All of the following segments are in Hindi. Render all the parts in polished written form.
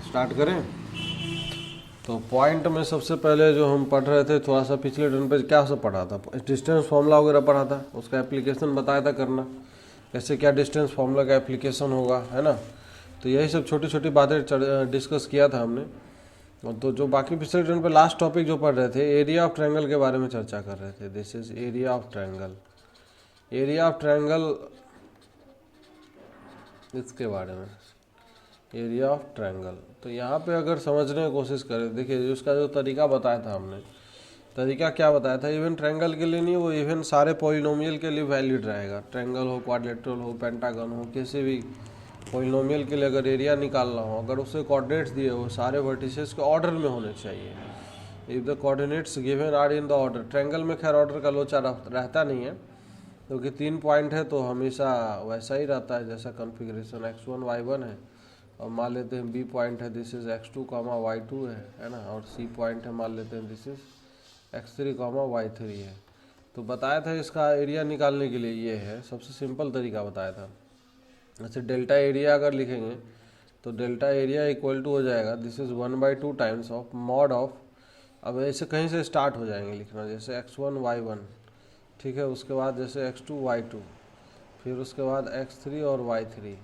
स्टार्ट करें। तो पॉइंट में सबसे पहले जो हम पढ़ रहे थे, थोड़ा सा पिछले टर्न पे क्या सब पढ़ा था, डिस्टेंस फार्मूला वगैरह पढ़ा था, उसका एप्लीकेशन बताया था करना, कैसे क्या डिस्टेंस फार्मूला का एप्लीकेशन होगा, है ना। तो यही सब छोटी छोटी बातें डिस्कस किया था हमने। और तो जो बाकी पिछले टर्न पे लास्ट टॉपिक जो पढ़ रहे थे, एरिया ऑफ ट्रायंगल के बारे में चर्चा कर रहे थे। This is area of triangle. Area of triangle, इसके बारे में, एरिया ऑफ ट्रायंगल। तो यहाँ पे अगर समझने की कोशिश करें, देखिए उसका जो तरीका बताया था हमने, तरीका क्या बताया था, इवन ट्रायंगल के लिए नहीं, वो इवन सारे पॉलिनोमियल के लिए वैलिड रहेगा। ट्रायंगल हो, क्वाड्रिलेटरल हो, पेंटागन हो, किसी भी पॉलिनोमियल के लिए अगर एरिया निकालना हो, अगर उससे कोऑर्डिनेट्स दिए हो, सारे वर्टिसेस के ऑर्डर में होने चाहिए। If the coordinates given are in the order, triangle में खैर ऑर्डर का लोचा रहता नहीं है, क्योंकि 3 पॉइंट है तो हमेशा वैसा ही रहता है जैसा कॉन्फ़िगरेशन x1 y1 है, और मान लेते हैं B पॉइंट है, दिस इज x2 y2 है ना, और C पॉइंट है, मान लेते हैं दिस इज x3 y3 है। तो बताया था इसका एरिया निकालने के लिए ये है, सबसे सिंपल तरीका बताया था। ऐसे डेल्टा एरिया अगर लिखेंगे तो डेल्टा एरिया इक्वल टू हो जाएगा, this is 1/2 times of mod of, अब ऐसे कहीं से स्टार्ट हो जाएंगे लिखना, जैसे x1 y1, ठीक है, उसके बाद जैसे x2 y2, फिर उसके बाद x3 और y3,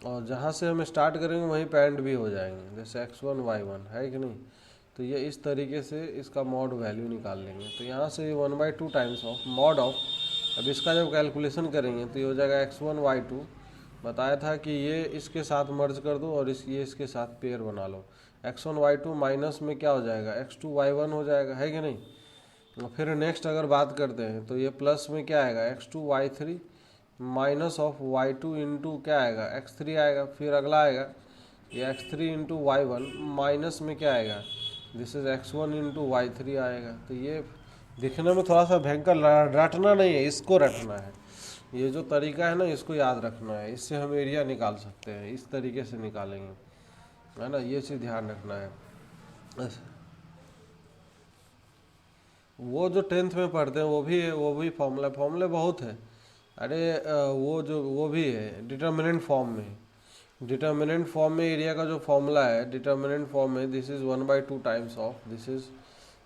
और जहाँ से हम स्टार्ट करेंगे वहीं पे एंड भी हो जाएंगे, जैसे x1 y1 है कि नहीं। तो ये इस तरीके से इसका मॉड वैल्यू निकाल लेंगे। तो यहाँ से 1/2 टाइम्स ऑफ मॉड ऑफ, अब इसका जब कैलकुलेशन करेंगे तो ये हो जाएगा x1 y2, बताया था कि ये इसके साथ मर्ज कर दो और ये इसके साथ पेयर बना लो। x1 y2 माइनस में क्या हो जाएगा, x2 y1 हो जाएगा, है कि नहीं। और फिर नेक्स्ट अगर बात करते हैं तो ये प्लस में क्या आएगा, x2 y3 minus of y2 into क्या आएगा, x3 आएगा। फिर अगला आएगा ये x3 इंटू y1 माइनस में क्या आएगा, this is x1 into y3 आएगा। तो ये दिखने में थोड़ा सा भयंकर रटना नहीं है, इसको रटना है। ये जो तरीका है ना, इसको याद रखना है, इससे हम एरिया निकाल सकते हैं, इस तरीके से निकालेंगे, है ना, ये चीज़ ध्यान रखना है। वो जो 10th में पढ़ते हैं वो भी फॉर्मूले बहुत है। अरे वो भी है डिटर्मिनेंट फॉर्म में। डिटर्मिनेंट फॉर्म में एरिया का जो फॉर्मूला है, डिटर्मिनेंट फॉर्म में, this is 1/2 times of, this is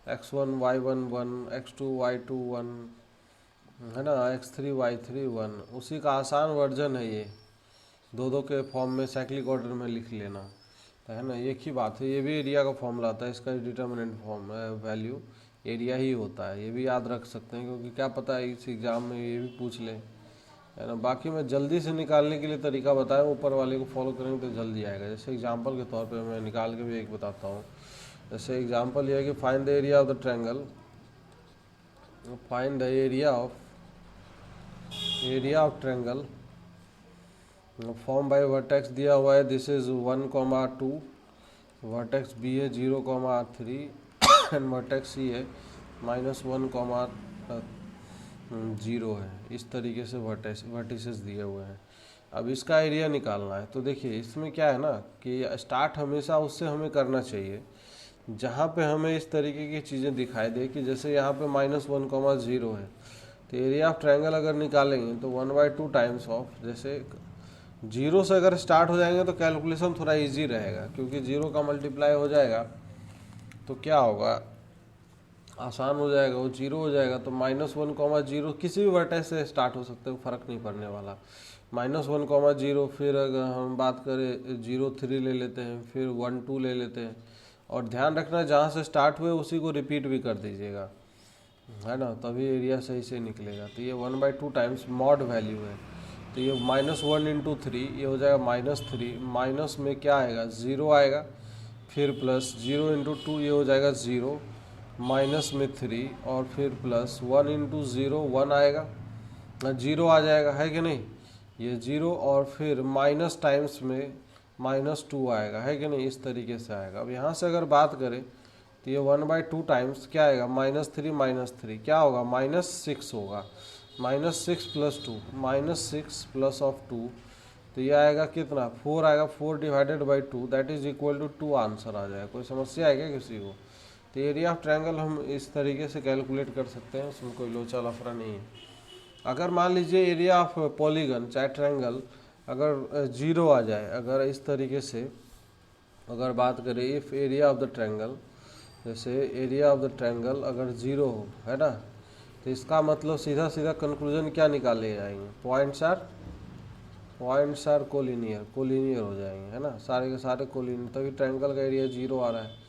x1 y1 1, x2 y2 1, है ना, x3 y3 1। उसी का आसान वर्जन है ये, दो के फॉर्म में साइक्लिक ऑर्डर में लिख लेना, है ना, एक ही बात है। ये भी एरिया का फॉर्मूला आता है, इसका डिटर्मिनेंट फॉर्म वैल्यू एरिया ही होता है। ये भी याद रख सकते हैं, क्योंकि क्या पता है इस एग्ज़ाम में ये भी पूछ ले, है ना। बाकी मैं जल्दी से निकालने के लिए तरीका बताया, ऊपर वाले को फॉलो करेंगे तो जल्दी आएगा। जैसे एग्जांपल के तौर पे मैं निकाल के भी एक बताता हूँ। जैसे एग्जांपल ये है कि find the area of the triangle, find the area of triangle form by vertex दिया हुआ है, दिस इज 1,2, वर्टेक्स बी है 0,3 एंड वर्टेक्स सी है -1,0 है। इस तरीके से वर्टिसेस दिए हुए हैं। अब इसका एरिया निकालना है। तो देखिए इसमें क्या है ना, कि स्टार्ट हमेशा उससे हमें करना चाहिए जहाँ पे हमें इस तरीके की चीज़ें दिखाई दे, कि जैसे यहाँ पे -1,0 है, तो एरिया ऑफ ट्रायंगल अगर निकालेंगे तो 1/2 टाइम्स ऑफ, जैसे 0 से अगर स्टार्ट हो जाएंगे तो कैलकुलेशन थोड़ा इजी रहेगा, क्योंकि 0 का मल्टीप्लाई हो जाएगा तो क्या होगा, आसान हो जाएगा, वो 0 हो जाएगा। तो -1,0 किसी भी वर्टेक्स से स्टार्ट हो सकते हैं, फ़र्क नहीं पड़ने वाला। -1,0, फिर अगर हम बात करें 0,3 ले लेते हैं, फिर 1,2 ले लेते हैं, और ध्यान रखना जहाँ से स्टार्ट हुए उसी को रिपीट भी कर दीजिएगा, है ना, तभी एरिया सही से निकलेगा। तो ये 1/2 टाइम्स मॉड वैल्यू है। तो ये -1 इंटू 3, ये हो जाएगा -3, माइनस में क्या आएगा, 0 आएगा, फिर प्लस 0 इंटू 2, ये हो जाएगा 0, माइनस में 3, और फिर प्लस 1 इंटू 0 1 आएगा, 0 आ जाएगा, है कि नहीं, ये 0, और फिर माइनस टाइम्स में -2 आएगा, है कि नहीं, इस तरीके से आएगा। अब यहाँ से अगर बात करें तो ये 1/2 टाइम्स क्या आएगा, -3 क्या होगा, -6 होगा, -6 + 2, -6 प्लस ऑफ 2, तो ये आएगा कितना, 4 आएगा, 4/2, that is equal to 2 answer आ जाएगा। कोई समस्या है क्या किसी को। तो एरिया ऑफ ट्रायंगल हम इस तरीके से कैलकुलेट कर सकते हैं, उसमें कोई लोचा लफड़ा नहीं है। अगर मान लीजिए एरिया ऑफ पॉलीगन चाहे ट्रायंगल अगर 0 आ जाए, अगर इस तरीके से अगर बात करें if area of the triangle, जैसे एरिया ऑफ द ट्रायंगल अगर 0 हो, है ना, तो इसका मतलब सीधा सीधा कंक्लूजन क्या निकाले जाएंगे, पॉइंट्स आर कोलिनियर हो जाएंगे, है ना, सारे के सारे कोलिनियर, तभी ट्रायंगल का एरिया 0 आ रहा है।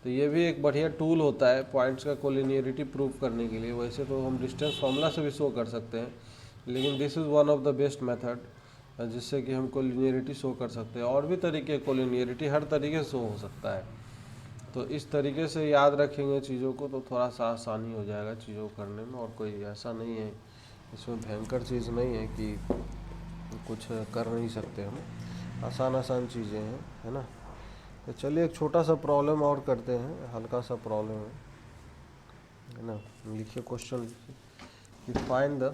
तो ये भी एक बढ़िया टूल होता है पॉइंट्स का कोलिनियरिटी प्रूव करने के लिए। वैसे तो हम डिस्टेंस फॉर्मूला से भी शो कर सकते हैं, लेकिन this is one of the best method जिससे कि हम कोलिनियरिटी शो कर सकते हैं। और भी तरीके कोलिनियरिटी हर तरीके से शो हो सकता है। तो इस तरीके से याद रखेंगे चीज़ों को तो थोड़ा सा आसानी हो जाएगा चीज़ों को करने में। और कोई ऐसा नहीं है इसमें भयंकर चीज़ नहीं है कि कुछ कर नहीं सकते हम, आसान चीज़ें हैं, है ना। तो चलिए एक छोटा सा प्रॉब्लम और करते हैं, हल्का सा प्रॉब्लम है ना। लिखिए क्वेश्चन लिखिए कि फाइंड द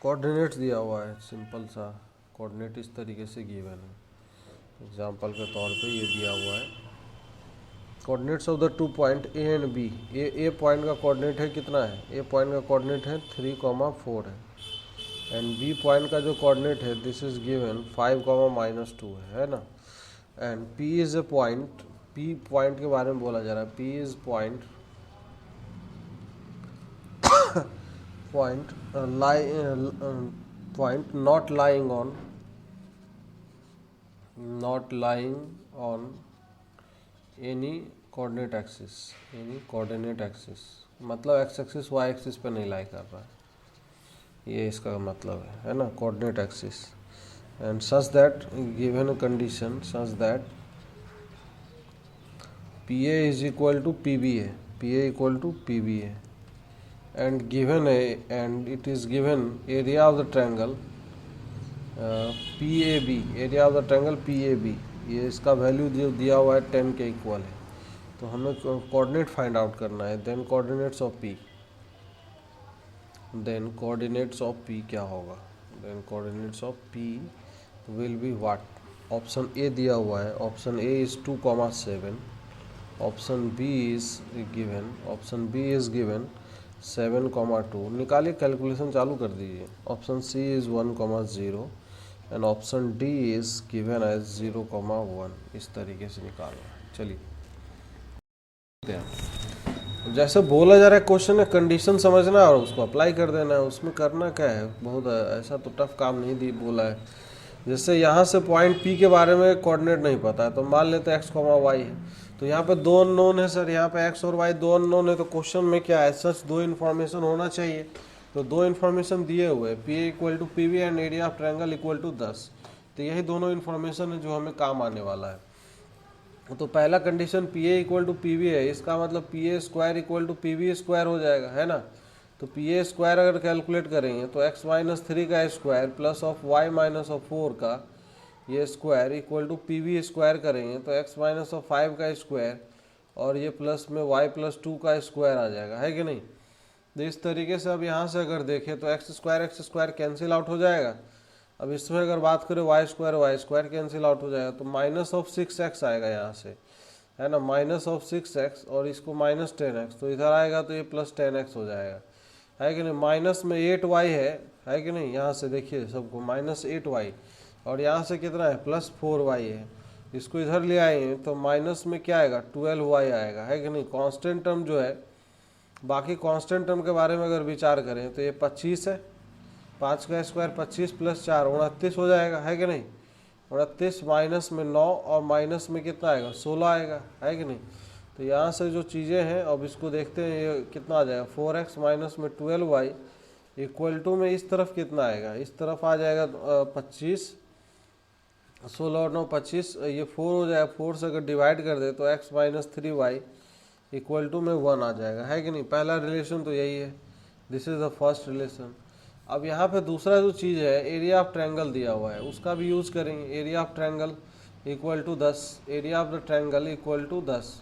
कोऑर्डिनेट्स दिया हुआ है, सिंपल सा कोऑर्डिनेट इस तरीके से गिवन है। एग्जांपल के तौर पे ये दिया हुआ है coordinates of the 2 point A and B. A point का कोऑर्डिनेट है कितना है, ए पॉइंट का कोऑर्डिनेट है 3,4 है, एंड बी पॉइंट का जो कोऑर्डिनेट है दिस इज गिवन 5,-2 है ना। And P is a point, P point के बारे में बोला जा रहा है, P is point not lying on any coordinate axis, मतलब x एक्सिस y एक्सिस पे नहीं लाई कर रहा है, ये इसका मतलब है ना, coordinate axis. And such that given condition such that PA is equal to PBA and given and it is given area of the triangle PAB, area of the triangle PAB, ये इसका वैल्यू जो दिया हुआ है 10 के इक्वल है। तो हमें कोऑर्डिनेट फाइंड आउट करना है। देन कोऑर्डिनेट्स ऑफ P क्या होगा, then coordinates of P will be what. Option A दिया हुआ है, option A is 2,7, option B is given 7,2। निकालिए, कैलकुलेशन चालू कर दीजिए। Option C is 1,0 and option D is given as 0,1। इस तरीके से निकालना है। चलिए जैसे बोला जा रहा है क्वेश्चन में कंडीशन समझना और उसको अप्लाई कर देना है। उसमें करना क्या है, बहुत ऐसा तो टफ काम नहीं दी बोला है। जैसे यहाँ से पॉइंट पी के बारे में कोऑर्डिनेट नहीं पता है, तो मान लेते हैं x, y है, तो यहाँ पे 2 अननोन है सर, यहाँ पे x और y 2 अननोन है। तो क्वेश्चन में क्या है, सच 2 इन्फॉर्मेशन होना चाहिए। तो 2 इन्फॉर्मेशन दिए हुए हैं, PA equal to PB and area of triangle equal to 10। तो यही दोनों इन्फॉर्मेशन है जो हमें काम आने वाला है। तो पहला condition PA equal to PB है, इसका मतलब PA square equal to PB square हो जाएगा, है ना। तो PA स्क्वायर अगर कैलकुलेट करेंगे तो x माइनस 3 का square plus of y minus of 4 का ये square equal to PB square करेंगे तो x माइनस ऑफ 5 का स्क्वायर और ये प्लस में y प्लस 2 का स्क्वायर आ जाएगा, है कि नहीं। तो इस तरीके से अब यहाँ से अगर देखें तो x स्क्वायर कैंसिल आउट हो जाएगा। अब इसमें अगर बात करें y स्क्वायर कैंसिल आउट हो जाएगा, तो माइनस ऑफ 6x आएगा यहाँ से, है ना, माइनस ऑफ 6x और इसको माइनस 10x, तो इधर आएगा तो ये प्लस 10x हो जाएगा, है कि नहीं। माइनस में 8y है कि नहीं, यहाँ से देखिए सबको माइनस 8y और यहाँ से कितना है प्लस 4y है। इसको इधर ले आएंगे तो माइनस में क्या आएगा 12y आएगा, है कि नहीं। कांस्टेंट टर्म जो है, बाकी कांस्टेंट टर्म के बारे में अगर विचार करें तो ये 25 है, 5 का स्क्वायर 25 प्लस 4 29 हो जाएगा, है कि नहीं। 29 माइनस में 9 और माइनस में कितना आएगा 16 आएगा, है कि नहीं। तो यहाँ से जो चीज़ें हैं अब इसको देखते हैं, ये कितना आ जाएगा 4x माइनस में 12y इक्वल टू में इस तरफ कितना आएगा, इस तरफ आ जाएगा 25, 16 और 9 25, ये 4 हो जाएगा। 4 से अगर डिवाइड कर दे तो x minus 3y equal to में 1 आ जाएगा, है कि नहीं। पहला रिलेशन तो यही है, this is the first relation. अब यहाँ पे दूसरा जो चीज़ है एरिया ऑफ ट्रायंगल दिया हुआ है, उसका भी यूज़ करेंगे। Area of triangle equal to 10, area of the triangle equal to 10।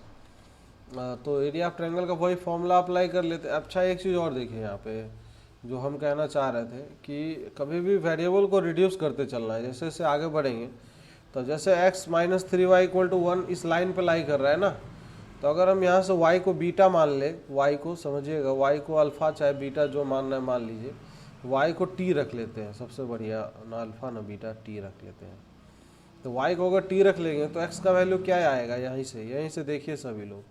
तो एरिया ऑफ ट्रायंगल का वही फॉर्मूला अप्लाई कर लेते हैं। अच्छा एक चीज़ और देखिए यहाँ पे जो हम कहना चाह रहे थे कि कभी भी वेरिएबल को रिड्यूस करते चलना है। जैसे जैसे आगे बढ़ेंगे तो जैसे x minus 3y equal to 1 इस लाइन पे लाई कर रहा है ना, तो अगर हम यहाँ से y को बीटा मान ले, y को समझिएगा, y को अल्फ़ा चाहे बीटा जो मानना है मान लीजिए, y को t रख लेते हैं, सबसे बढ़िया, ना अल्फ़ा ना बीटा, t रख लेते हैं। तो y को अगर t रख लेंगे तो x का वैल्यू क्या आएगा, यहीं से देखिए सभी लोग,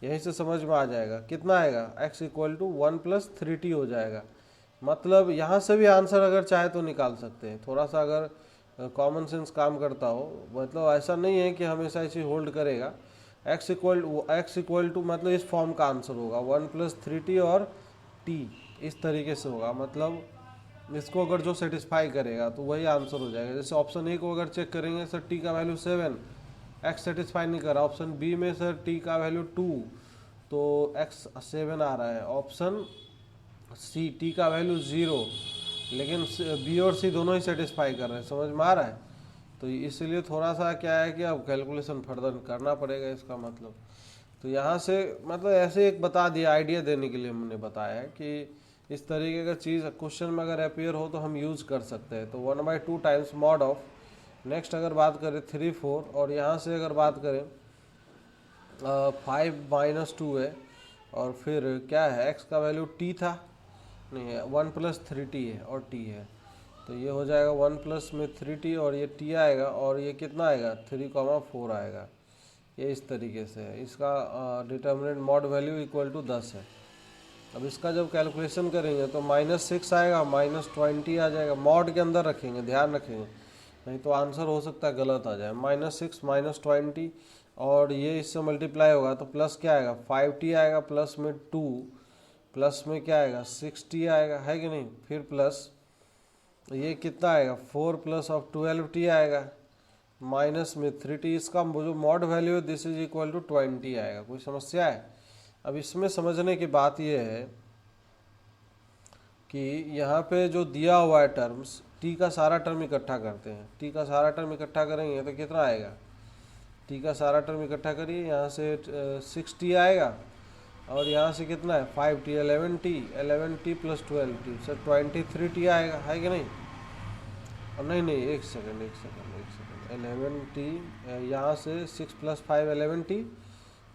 यहीं से समझ में आ जाएगा कितना आएगा, x इक्वल टू 1+3t हो जाएगा। मतलब यहाँ से भी आंसर अगर चाहे तो निकाल सकते हैं, थोड़ा सा अगर कॉमन सेंस काम करता हो, मतलब ऐसा नहीं है कि हमेशा इसे होल्ड करेगा। x इक्वल टू मतलब इस फॉर्म का आंसर होगा 1+3t और t, इस तरीके से होगा। मतलब इसको अगर जो सेटिस्फाई करेगा तो वही आंसर हो जाएगा। जैसे ऑप्शन ए को अगर चेक करेंगे सर टी का वैल्यू 7, एक्स सेटिस्फाई नहीं कर रहा। ऑप्शन बी में सर टी का वैल्यू 2 तो एक्स 7 आ रहा है। ऑप्शन सी टी का वैल्यू 0, लेकिन बी और सी दोनों ही सेटिस्फाई कर रहे हैं। समझ में आ रहा है? तो इसलिए थोड़ा सा क्या है कि अब कैलकुलेशन फर्दर करना पड़ेगा इसका मतलब। तो यहाँ से मतलब ऐसे एक बता दिया, आइडिया देने के लिए हमने बताया है कि इस तरीके का चीज़ क्वेश्चन में अगर अपेयर हो तो हम यूज़ कर सकते हैं। तो 1/2 टाइम्स मॉड ऑफ, नेक्स्ट अगर बात करें 3 4, और यहाँ से अगर बात करें 5-2 है, और फिर क्या है x का वैल्यू t था, नहीं है 1+3t है और t है, तो ये हो जाएगा 1+3t और ये t आएगा, और ये कितना आएगा 3,4 आएगा। ये इस तरीके से है। इसका determinant mod value equal to 10 है। अब इसका जब कैलकुलेशन करेंगे तो -6 आएगा, -20 आ जाएगा। मॉड के अंदर रखेंगे, ध्यान रखेंगे, नहीं तो आंसर हो सकता है गलत आ जाए। -6 -20 और ये इससे मल्टीप्लाई होगा तो प्लस क्या आएगा 5t आएगा, प्लस में 2, प्लस में क्या आएगा 6t आएगा, है कि नहीं। फिर प्लस ये कितना आएगा 4 प्लस ऑफ 12t आएगा, माइनस में 3t। इसका जो मॉड वैल्यू है दिस इज इक्वल टू 20 आएगा। कोई समस्या है? अब इसमें समझने की बात यह है कि यहाँ पे जो दिया हुआ है टर्म्स, टी का सारा टर्म इकट्ठा करते हैं। टी का सारा टर्म इकट्ठा करेंगे तो कितना आएगा, टी का सारा टर्म इकट्ठा करिए, यहाँ से 6t आएगा, और यहाँ से कितना है 5t, 11t plus 12t, sir 23t आएगा, है कि नहीं। और नहीं, एक सेकंड 11t, यहाँ से 6 + 5 11t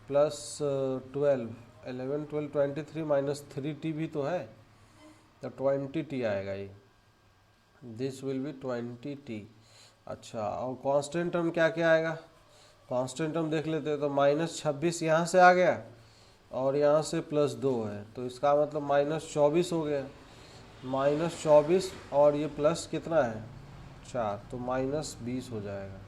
प्लस 12, 11 12 23 माइनस 3t भी तो है, तो 20t आएगा ये, दिस विल बी 20t। अच्छा, और कांस्टेंट टर्म क्या क्या आएगा, कांस्टेंट टर्म देख लेते हैं। तो -26 यहाँ से आ गया, और यहाँ से +2 है, तो इसका मतलब -24 हो गया। -24 और ये प्लस कितना है 4, तो -20 हो जाएगा,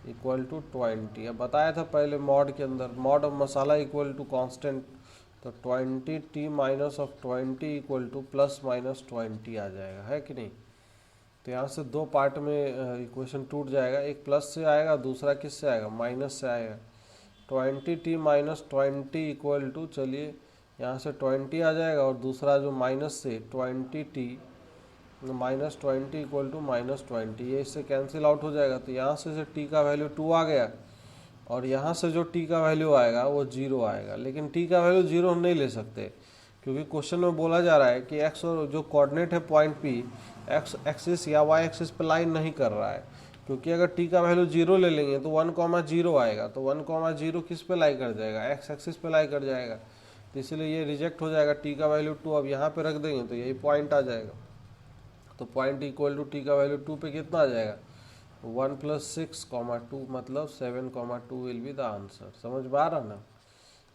इक्वल टू 20। अब बताया था पहले मॉड के अंदर, मॉड ऑफ मसाला इक्वल टू कांस्टेंट, तो 20t minus of 20 equal to ±20 आ जाएगा, है कि नहीं। तो यहाँ से दो पार्ट में इक्वेशन टूट जाएगा, एक प्लस से आएगा, दूसरा किस से आएगा, माइनस से आएगा। 20t माइनस 20 इक्वल टू, चलिए यहाँ से 20 आ जाएगा, और दूसरा जो माइनस से 20t -20 इक्वल टू -20, ये इससे कैंसिल आउट हो जाएगा। तो यहाँ से t का वैल्यू 2 आ गया, और यहाँ से जो t का वैल्यू आएगा वो 0 आएगा। लेकिन t का वैल्यू 0 हम नहीं ले सकते, क्योंकि क्वेश्चन में बोला जा रहा है कि x और जो कोऑर्डिनेट है पॉइंट p, x एक्सिस या y एक्सिस पे लाइन नहीं कर रहा है। क्योंकि अगर t का वैल्यू 0 ले लेंगे तो 1,0 आएगा, तो 1,0 किस पे लाई कर जाएगा, x एक्सिस पे लाई कर जाएगा, तो इसलिए ये रिजेक्ट हो जाएगा। t का वैल्यू 2 अब यहाँ पे रख देंगे तो यही पॉइंट आ जाएगा। तो पॉइंट इक्वल टू टी का वैल्यू 2 पे कितना आ जाएगा 1 + 6, 2 मतलब 7,2 विल बी द आंसर। समझ में आ रहा ना।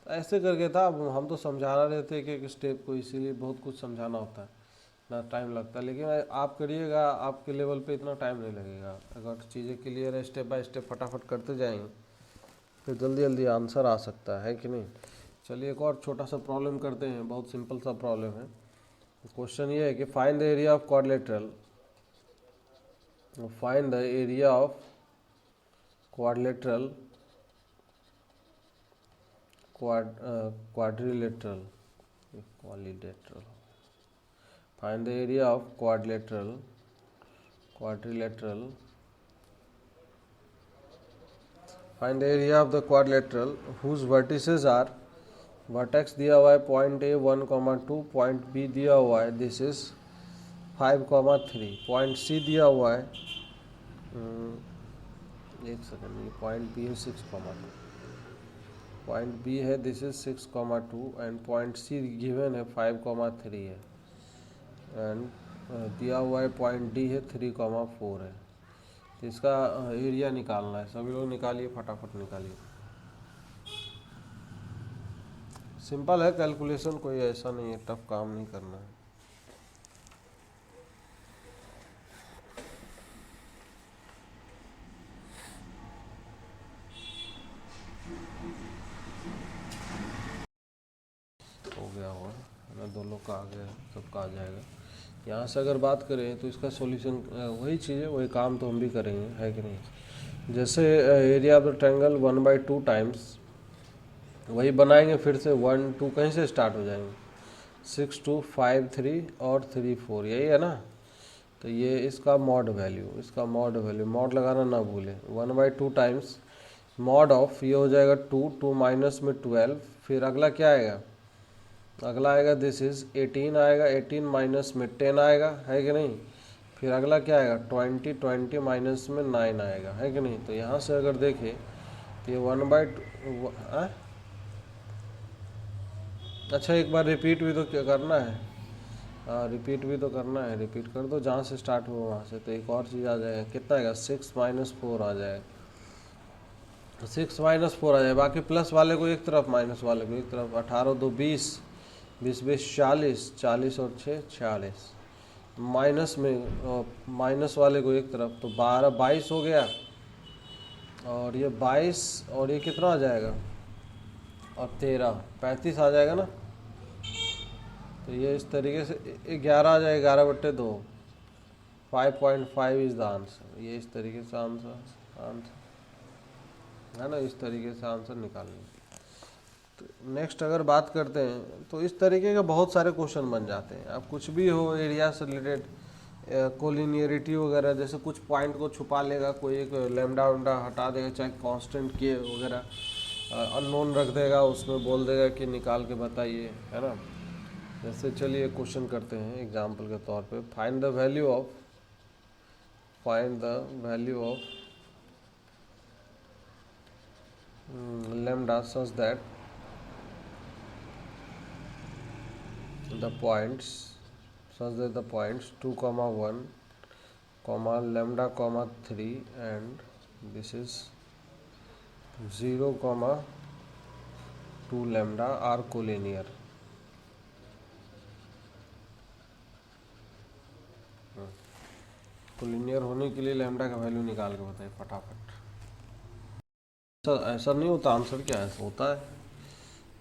तो ऐसे करके था। अब हम तो समझाना रहते कि एक स्टेप को, इसीलिए बहुत कुछ समझाना होता है ना, टाइम लगता है। लेकिन आप करिएगा, आपके लेवल पे इतना टाइम नहीं लगेगा। अगर चीज़ें क्लियर है, स्टेप बाय स्टेप फटाफट करते जाएंगे तो जल्दी जल्दी आंसर आ सकता है कि नहीं। चलिए एक और छोटा सा प्रॉब्लम करते हैं, बहुत सिंपल सा प्रॉब्लम है। क्वेश्चन ये है कि find the area of quadrilateral, find the area of quadrilateral, quadrilateral, find the area of quadrilateral, find the area of the quadrilateral whose vertices are, vertex दिया हुआ है पॉइंट A 1,2, पॉइंट B दिया हुआ है दिस इज 5,3, पॉइंट C दिया हुआ है एक सेकंड, ये पॉइंट B है 6,2, पॉइंट B है this is 6,2, and point C given है 5,3 है, एंड दिया हुआ है पॉइंट D है 3,4 है। तो इसका एरिया निकालना है। सभी लोग निकालिए, फटाफट निकालिए। सिंपल है कैलकुलेशन, कोई ऐसा नहीं है, टफ काम नहीं करना है। हो गया होगा ना, दो लोग का आ गया, सबका आ जाएगा। यहाँ से अगर बात करें तो इसका सॉल्यूशन वही चीज़ है, वही काम तो हम भी करेंगे, है कि नहीं। जैसे area of the triangle 1/2 times वही बनाएंगे, फिर से 1 2 कहीं से स्टार्ट हो जाएंगे, 6 2 5 3 और 3 4, यही है ना। तो ये इसका मॉड वैल्यू, इसका मॉड वैल्यू, मॉड लगाना ना भूले। 1/2 टाइम्स मॉड ऑफ, ये हो जाएगा 2 2 माइनस में 12, फिर अगला क्या आएगा, अगला आएगा दिस इज 18 आएगा, 18 माइनस में 10 आएगा, है कि नहीं। फिर अगला क्या आएगा 20 20 माइनस में 9 आएगा, है कि नहीं। तो यहाँ से अगर देखें तो ये 1/2, अच्छा एक बार रिपीट भी तो क्या करना है, हाँ रिपीट भी तो करना है, रिपीट कर दो जहाँ से स्टार्ट हुआ वहाँ से। तो एक और चीज़ आ जाएगा, कितना आएगा 6 - 4 आ जाएगा, 6 - 4 आ जाए। बाकी प्लस वाले को एक तरफ, माइनस वाले को एक तरफ। 18 2 20, 20 20 40, 40 और 6 46, माइनस में माइनस वाले को एक तरफ, तो 12 22 हो गया। और ये 22 और ये कितना आ जाएगा, और 13 35 आ जाएगा ना। तो ये इस तरीके से 11 आ जाएगा, 11/2, 5.5 इज द आंसर। ये इस तरीके से आंसर है ना, इस तरीके से आंसर निकालेंगे। तो नेक्स्ट अगर बात करते हैं तो इस तरीके के बहुत सारे क्वेश्चन बन जाते हैं। अब कुछ भी हो एरिया से रिलेटेड, कोलिनियरिटी वगैरह, जैसे कुछ पॉइंट को छुपा लेगा कोई, एक लैम्डा वैम्डा हटा देगा, चाहे कांस्टेंट के वगैरह अननोन रख देगा, उसमें बोल देगा कि निकाल के बताइए, है ना। जैसे चलिए क्वेश्चन करते हैं एग्जाम्पल के तौर पे, find the value of lambda such that the points 2, 1, lambda, 3 and this is 0, 2 lambda are collinear। Collinear होने के लिए लैम्डा का वैल्यू निकाल के बताइए फटाफट। ऐसा नहीं होता, आंसर क्या ऐसा होता है,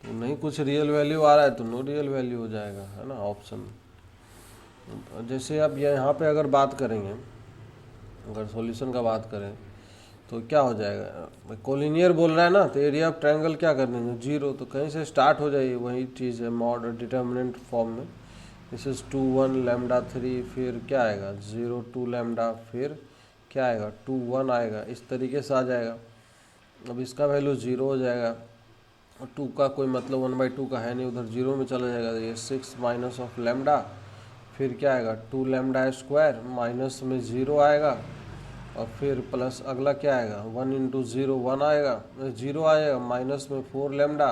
तो नहीं कुछ रियल वैल्यू आ रहा है तो नो रियल वैल्यू हो जाएगा, है ना ऑप्शन। जैसे अब यहाँ पे अगर बात करेंगे, अगर सॉल्यूशन का बात करें तो क्या हो जाएगा, कोलिनियर बोल रहा है ना, तो एरिया ऑफ ट्रायंगल क्या कर देंगे 0, तो कहीं से स्टार्ट हो जाइए, वही चीज़ है मॉड डिटर्मिनेंट फॉर्म में। दिस इज 2 1 लैम्डा 3, फिर क्या आएगा 0 2 लैम्डा, फिर क्या आएगा 2 1 आएगा, इस तरीके से आ जाएगा। अब इसका वैल्यू 0 हो जाएगा, और 2 का कोई मतलब 1/2 का है नहीं, उधर 0 में चला जाएगा। तो ये 6 माइनस ऑफ लैम्डा, फिर क्या आएगा 2 लैम्डा स्क्वायर, माइनस में 0 आएगा, और फिर प्लस अगला क्या आएगा 1 × 0 1 आएगा, 0 आएगा, माइनस में 4 lambda,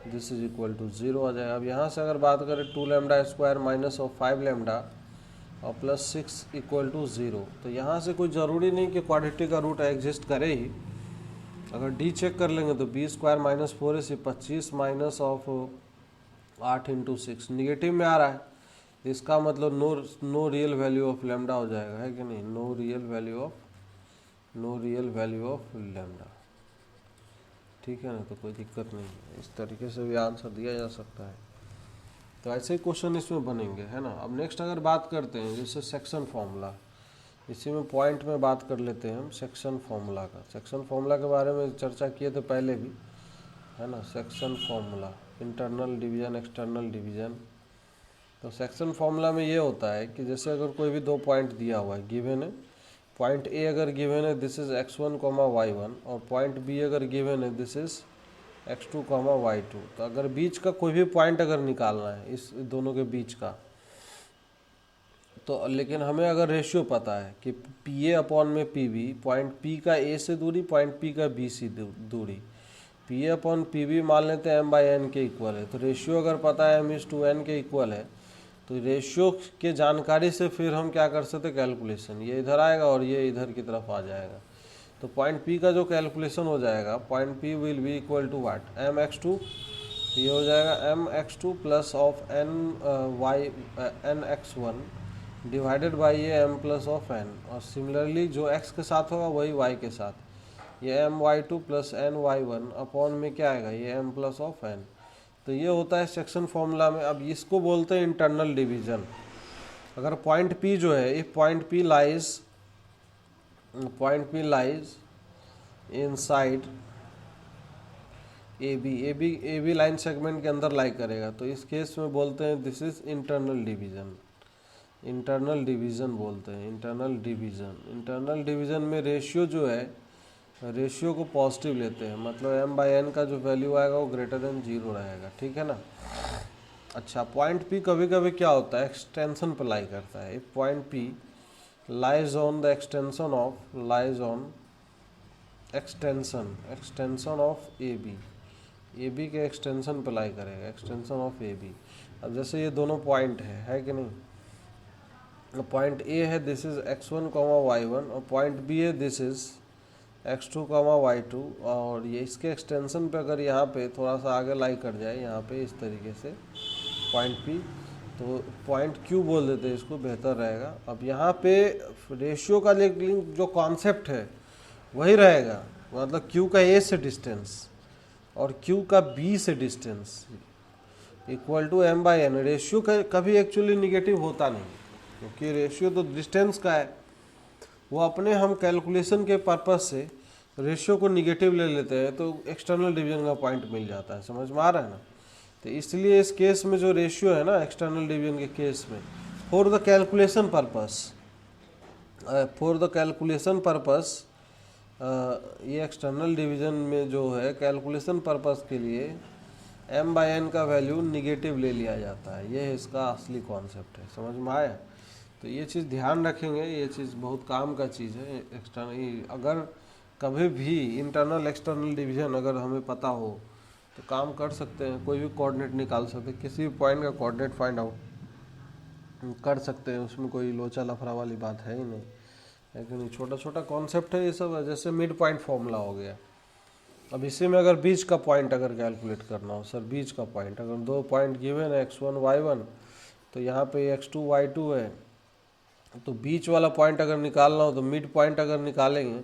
this is equal to 0 आ जाएगा। अब यहाँ से अगर बात करें 2 lambda square minus of 5 lambda और प्लस 6 इक्वल टू 0, तो यहाँ से कोई ज़रूरी नहीं कि क्वाड्रेटिक का रूट एग्जिस्ट करे ही। अगर डी चेक कर लेंगे तो बी स्क्वायर माइनस 4 से 25 माइनस ऑफ 8 × 6 निगेटिव में आ रहा है, इसका मतलब no real value of lambda हो जाएगा, है कि नहीं। No real value of lambda, ठीक है ना, तो कोई दिक्कत नहीं है, इस तरीके से भी आंसर दिया जा सकता है। तो ऐसे ही क्वेश्चन इसमें बनेंगे, है ना। अब नेक्स्ट अगर बात करते हैं जैसे सेक्शन फॉर्मूला, इसी में पॉइंट में बात कर लेते हैं हम सेक्शन फॉर्मूला का। सेक्शन फॉर्मूला के बारे में चर्चा किए थे पहले भी, है ना। Section formula, internal division, external division. तो सेक्शन फॉर्मूला में ये होता है कि जैसे अगर कोई भी दो पॉइंट दिया हुआ है, गिवन है, पॉइंट ए अगर गिवन है दिस इज x1, y1, और पॉइंट बी अगर गिवन है दिस इज x2, y2। तो अगर बीच का कोई भी पॉइंट अगर निकालना है इस दोनों के बीच का, तो लेकिन हमें अगर रेशियो पता है कि पी ए अपॉन में पी बी, पॉइंट पी का ए से दूरी, पॉइंट पी का बी से दूरी, P A upon P B मान लेते हैं m/n के इक्वल है। तो रेशियो अगर पता है m/n के इक्वल है, तो रेशियो के जानकारी से फिर हम क्या कर सकते कैलकुलेशन, ये इधर आएगा और ये इधर की तरफ आ जाएगा। तो पॉइंट पी का जो कैलकुलेशन हो जाएगा, point P will be equal to what M X two, ये हो जाएगा M X two plus of N Y N X one divided by ये एम प्लस ऑफ एन, और सिमिलरली जो एक्स के साथ होगा वही वाई के साथ, ये M Y two plus N Y one upon में क्या आएगा ये एम प्लस ऑफ एन। तो ये होता है सेक्शन फॉर्मूला में। अब इसको बोलते हैं इंटरनल डिवीजन। अगर पॉइंट पी जो है, if point P lies inside A B line segment के अंदर लाई करेगा, तो इस केस में बोलते हैं this is internal division. Internal division बोलते हैं, इंटरनल डिवीजन में रेशियो जो है, रेशियो को पॉजिटिव लेते हैं, मतलब एम बाई एन का जो वैल्यू आएगा वो ग्रेटर देन 0 रहेगा, ठीक है ना। अच्छा, पॉइंट पी कभी कभी क्या होता है एक्सटेंशन पर लाई करता है। If point P lies on the extension of A B के एक्सटेंशन पर लाई करेगा, एक्सटेंशन ऑफ ए बी। अब जैसे ये दोनों पॉइंट है कि नहीं, पॉइंट ए है दिस इज x1, y1, और पॉइंट बी है दिस इज x2, y2, और ये इसके एक्सटेंशन पे अगर यहाँ पे थोड़ा सा आगे लाई कर जाए, यहाँ पे इस तरीके से पॉइंट पी, तो पॉइंट क्यू बोल देते हैं इसको, बेहतर रहेगा। अब यहाँ पे रेशियो का जो कॉन्सेप्ट है वही रहेगा, मतलब क्यू का ए से डिस्टेंस और क्यू का बी से distance equal to M by N. Ratio कभी एक्चुअली निगेटिव होता नहीं, क्योंकि रेशियो तो डिस्टेंस का है, वो अपने हम कैलकुलेशन के पर्पज से रेशियो को निगेटिव ले लेते हैं, तो एक्सटर्नल डिवीजन का पॉइंट मिल जाता है। समझ में आ रहा है ना। तो इसलिए इस केस में जो रेशियो है ना एक्सटर्नल डिवीजन के केस में, फॉर द कैलकुलेशन पर्पस ये एक्सटर्नल डिवीजन में जो है कैलकुलेशन पर्पस के लिए एम बाई एन का वैल्यू निगेटिव ले लिया जाता है। ये इसका असली कॉन्सेप्ट है, समझ में आया। तो ये चीज़ ध्यान रखेंगे, ये चीज़ बहुत काम का चीज़ है। एक्सटर्नल अगर कभी भी इंटरनल एक्सटर्नल डिवीजन अगर हमें पता हो तो काम कर सकते हैं, कोई भी कोऑर्डिनेट निकाल सकते हैं, किसी भी पॉइंट का कोऑर्डिनेट फाइंड आउट कर सकते हैं, उसमें कोई लोचा लफड़ा वाली बात है ही नहीं, है कि नहीं। छोटा छोटा कॉन्सेप्ट है ये सब। जैसे मिड पॉइंट फॉर्मूला हो गया, अब इसी में अगर बीच का पॉइंट अगर कैलकुलेट करना हो, सर बीच का पॉइंट अगर दो पॉइंट गिवन है x1 y1, तो यहाँ पे x2 y2 है, तो बीच वाला पॉइंट अगर निकालना हो तो मिड पॉइंट अगर निकालेंगे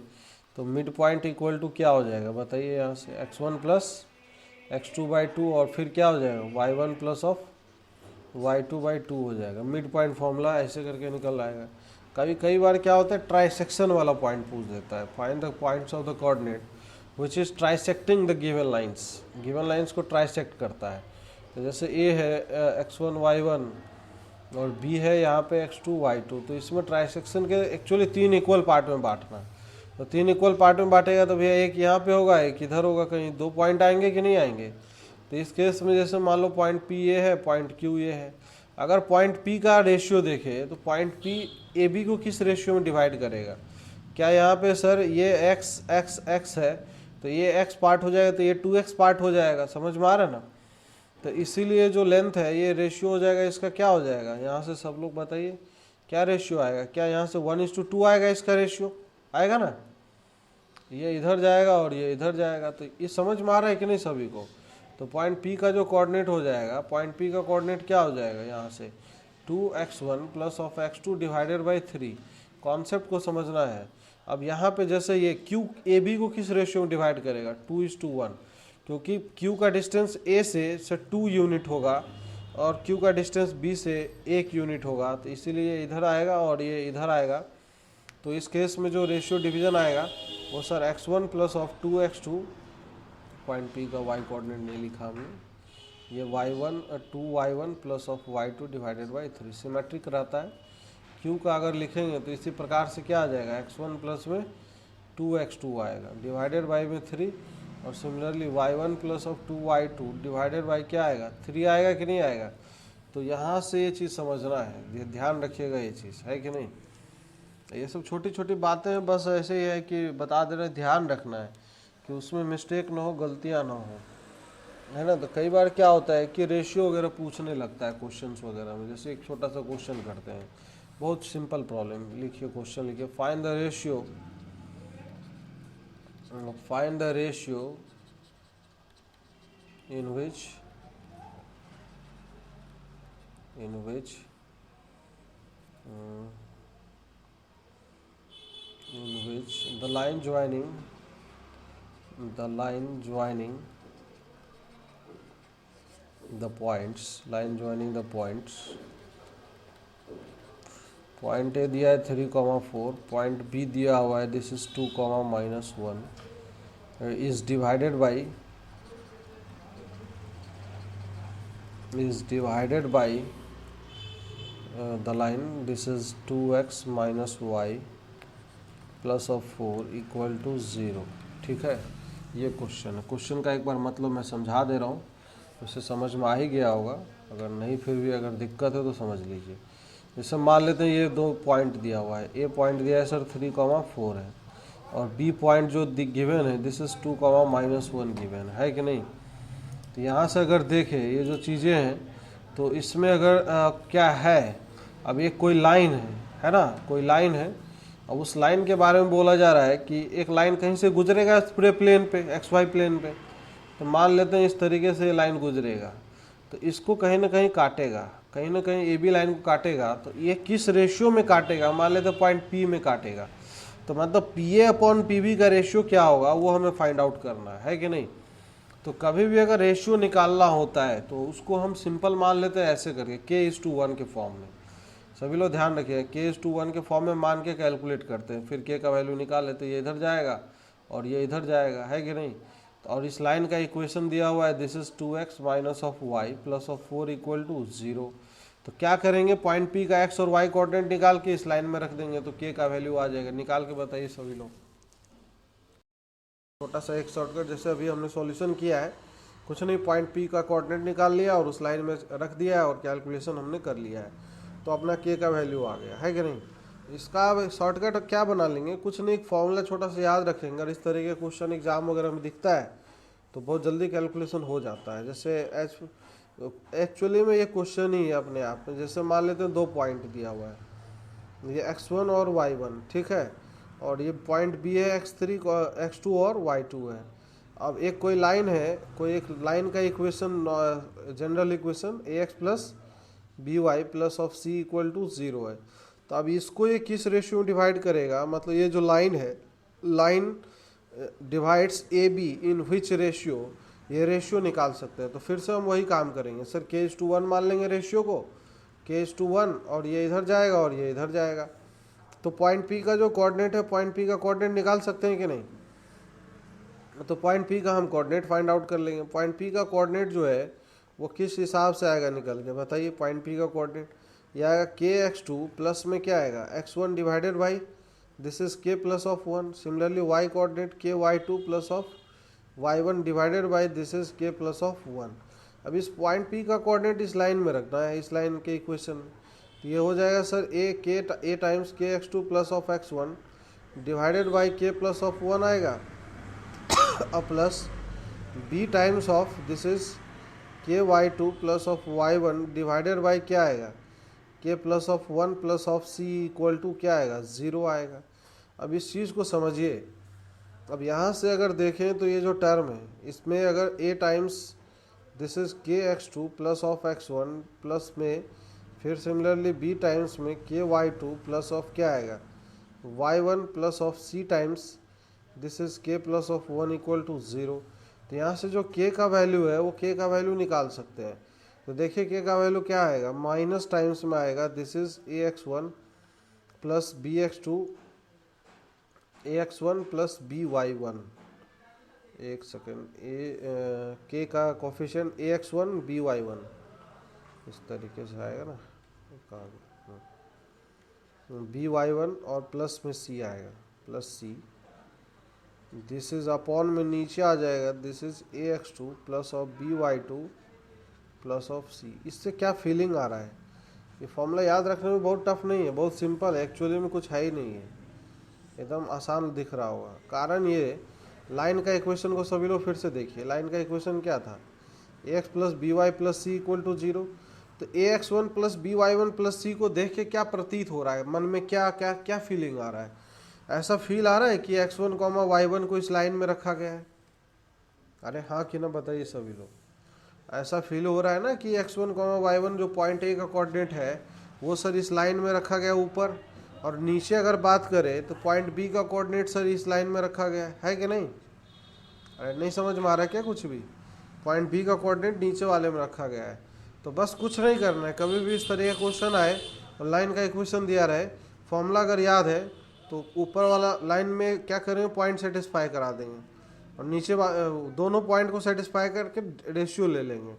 तो मिड पॉइंट इक्वल टू क्या हो जाएगा बताइए, यहाँ से x1 प्लस x2/2 और फिर क्या हो जाएगा y1 प्लस ऑफ y2/2 हो जाएगा। मिड पॉइंट फॉर्मूला ऐसे करके निकल आएगा। कई बार क्या होता है ट्राइसेक्शन वाला पॉइंट पूछ देता है, find the points of the coordinate which is trisecting the given lines को ट्राइसेक्ट करता है। तो जैसे ए है x1 y1 और बी है यहाँ पे x2 y2, तो इसमें ट्राइसेक्शन के एक्चुअली 3 इक्वल पार्ट में बांटना। तो 3 इक्वल पार्ट में बांटेगा तो भैया एक यहाँ पे होगा एक इधर होगा, कहीं 2 पॉइंट आएंगे कि नहीं आएंगे। तो इस केस में जैसे मान लो पॉइंट पी ये है, पॉइंट क्यू ये है, अगर पॉइंट पी का रेशियो देखे तो पॉइंट पी ए बी को किस रेशियो में डिवाइड करेगा। क्या यहाँ पे सर ये x है तो ये x पार्ट हो जाएगा, तो ये 2x पार्ट हो जाएगा, समझ में आ रहा है ना। तो इसीलिए जो लेंथ है ये रेशियो हो जाएगा, इसका क्या हो जाएगा, यहाँ से सब लोग बताइए क्या रेशियो आएगा। क्या यहाँ से 1:2 आएगा, इसका रेशियो आएगा ना, ये इधर जाएगा और ये इधर जाएगा। तो ये समझ में आ रहा है कि नहीं सभी को। तो पॉइंट पी का जो कोऑर्डिनेट हो जाएगा, पॉइंट पी का कोऑर्डिनेट क्या हो जाएगा, यहाँ से 2x1 plus of x2 divided by 3। Concept को समझना है। अब यहाँ पे जैसे ये q ए बी को किस रेशियो में डिवाइड करेगा 2:1, क्योंकि q का डिस्टेंस a से 2 यूनिट होगा और q का डिस्टेंस b से 1 यूनिट होगा, तो इसीलिए इधर आएगा और ये इधर आएगा। तो इस केस में जो रेशियो डिवीजन आएगा वो sir x1 plus of 2x2, point p का y कोऑर्डिनेट नहीं लिखा हमने, ये y1 2y1 plus of y2 divided by 3 symmetric रहता है। q का अगर लिखेंगे तो इसी प्रकार से क्या आ जाएगा x1 प्लस में 2x2 आएगा डिवाइडेड बाई में 3, और similarly y1 plus of 2y2 divided by क्या आएगा 3 आएगा कि नहीं आएगा। तो यहाँ से ये चीज़ समझना है, ध्यान रखिएगा, ये चीज़ है कि नहीं। ये सब छोटी छोटी बातें हैं, बस ऐसे ही है कि बता दे रहे, ध्यान रखना है कि उसमें मिस्टेक ना हो, गलतियाँ ना हो। है ना। तो कई बार क्या होता है कि रेशियो वगैरह पूछने लगता है क्वेश्चंस वगैरह में। जैसे एक छोटा सा क्वेश्चन करते हैं, बहुत सिंपल प्रॉब्लम। लिखिए क्वेश्चन, लिखिए find the ratio, find the ratio in which uh, the line joining the points, point A दिया है 3,4, पॉइंट बी दिया हुआ है this is 2,-1, is divided by the line this is 2x minus y plus of 4 equal to 0। ठीक है, ये क्वेश्चन है। क्वेश्चन का एक बार मतलब मैं समझा दे रहा हूँ, उससे समझ में आ ही गया होगा। अगर नहीं फिर भी अगर दिक्कत है तो समझ लीजिए। जैसे मान लेते हैं ये 2 पॉइंट दिया हुआ है, ए पॉइंट दिया है सर 3,4 है, और बी पॉइंट जो गिवन है दिस इज 2,-1 गिवन है कि नहीं। तो यहाँ से अगर देखें ये जो चीज़ें हैं, तो इसमें अगर क्या है, अब ये कोई लाइन है ना, कोई लाइन है। अब उस लाइन के बारे में बोला जा रहा है कि एक लाइन कहीं से गुजरेगा पूरे प्लेन पे, एक्स वाई प्लेन पे। तो मान लेते हैं इस तरीके से लाइन गुजरेगा, तो इसको कहीं ना कहीं काटेगा, कहीं ना कहीं ए बी लाइन को काटेगा। तो ये किस रेशियो में काटेगा, मान लेते हैं पॉइंट पी में काटेगा। तो मतलब P A upon P B का रेशियो क्या होगा वो हमें फाइंड आउट करना है कि नहीं। तो कभी भी अगर रेशियो निकालना होता है तो उसको हम सिंपल मान लेते हैं ऐसे करके, k:1 के फॉर्म में। सभी लोग ध्यान रखिए, k:1 के फॉर्म में मान के कैलकुलेट करते हैं, फिर k का वैल्यू निकाल लेते हैं। ये इधर जाएगा और ये इधर जाएगा, है कि नहीं। और इस लाइन का इक्वेशन दिया हुआ है this is 2x minus of Y plus of 4 equal to 0। तो क्या करेंगे, पॉइंट पी का x और y कोऑर्डिनेट निकाल के इस लाइन में रख देंगे, तो k का वैल्यू आ जाएगा। निकाल के बताइए सभी लोग। छोटा सा एक शॉर्टकट, जैसे अभी हमने सॉल्यूशन किया है, कुछ नहीं, पॉइंट पी का कोऑर्डिनेट निकाल लिया और उस लाइन में रख दिया है और कैलकुलेशन हमने कर लिया है, तो अपना के का वैल्यू आ गया, है कि नहीं। इसका शॉर्टकट क्या बना लेंगे, कुछ नहीं, एक फॉर्मूला छोटा सा याद रखेंगे। अगर इस तरीके का क्वेश्चन एग्जाम वगैरह में दिखता है तो बहुत जल्दी कैलकुलेशन हो जाता है। जैसे एक्चुअली में ये क्वेश्चन ही है अपने आप में। जैसे मान लेते हैं 2 पॉइंट दिया हुआ है, ये x1 और y1, ठीक है, और ये पॉइंट बी है x3, x2 और y2 है। अब एक कोई लाइन है, कोई एक लाइन का equation, general equation ax plus B Y plus of C equal to 0 है। तो अब इसको ये किस रेशियो में डिवाइड करेगा, मतलब ये जो लाइन है, line divides A be in which ratio, ये रेशियो निकाल सकते हैं। तो फिर से हम वही काम करेंगे सर, k:1 मान लेंगे रेशियो को, k:1, और ये इधर जाएगा और ये इधर जाएगा। तो पॉइंट पी का जो कोऑर्डिनेट है, पॉइंट पी का कोऑर्डिनेट निकाल सकते हैं कि नहीं। तो पॉइंट पी का हम कोऑर्डिनेट फाइंड आउट कर लेंगे। पॉइंट पी का कोऑर्डिनेट जो है वो किस हिसाब से आएगा निकल के, बताइए। पॉइंट पी का कोऑर्डिनेट ये आएगा kx2 प्लस में क्या आएगा x1 divided by this is k plus of 1। Similarly y coordinate ky2 plus of y1 divided by this is k plus of 1। अब इस पॉइंट पी का कोऑर्डिनेट इस लाइन में रखना है, इस लाइन के इक्वेशन में। तो ये हो जाएगा sir a times kx2 plus of x1 divided by k plus of 1 आएगा, और plus b times of this is ky2 plus of y1 divided by क्या आएगा, k plus of 1 plus of c equal to क्या आएगा, 0 आएगा। अब इस चीज़ को समझिए। अब यहाँ से अगर देखें तो ये जो टर्म है, इसमें अगर a times this is kx2 plus of x1 plus में फिर सिमिलरली b टाइम्स में ky2 प्लस ऑफ क्या आएगा, y1 plus of c times this is k plus of 1 equal to 0। तो यहाँ से जो k का वैल्यू है वो k का वैल्यू निकाल सकते हैं। तो देखिए k का वैल्यू क्या आएगा, माइनस टाइम्स में आएगा this is ax1 plus bx2, ax1 plus by1। एक सेकेंड, k का कोफिशिएंट ax1 by1 इस तरीके से आएगा ना, by1 और प्लस में c आएगा, plus c, this is upon में नीचे आ जाएगा this is ax2 plus of by2 plus of c। इससे क्या फीलिंग आ रहा है, ये फॉर्मूला याद रखने में बहुत टफ नहीं है, बहुत सिंपल है, एक्चुअली में कुछ है ही नहीं है, एकदम आसान दिख रहा होगा। कारण ये लाइन का इक्वेशन को सभी लोग फिर से देखिए। लाइन का इक्वेशन क्या था, ax plus B Y plus C equal to 0। तो ax1 plus B Y one plus C को देख के क्या प्रतीत हो रहा है, मन में क्या क्या क्या फीलिंग आ रहा है? ऐसा फील आ रहा है कि x1 कॉमा y1 को इस लाइन में रखा गया है? अरे हाँ कि ना बताइए सभी लोग। ऐसा फील हो रहा है ना कि x1 कॉमा y1 जो पॉइंट ए का कोऑर्डिनेट है वो सर इस लाइन में रखा गया ऊपर, और नीचे अगर बात करें तो पॉइंट बी का कोऑर्डिनेट सर इस लाइन में रखा गया है कि नहीं? अरे नहीं समझ में आ रहा है क्या कुछ भी? पॉइंट बी का कोऑर्डिनेट नीचे वाले में रखा गया है। तो बस कुछ नहीं करना है, कभी भी इस तरह का क्वेश्चन आए और लाइन का इक्वेशन दिया रहे, फॉर्मूला अगर याद है तो ऊपर वाला लाइन में क्या करेंगे, पॉइंट सेटिस्फाई करा देंगे, और नीचे दोनों पॉइंट को सेटिस्फाई करके रेशियो ले लेंगे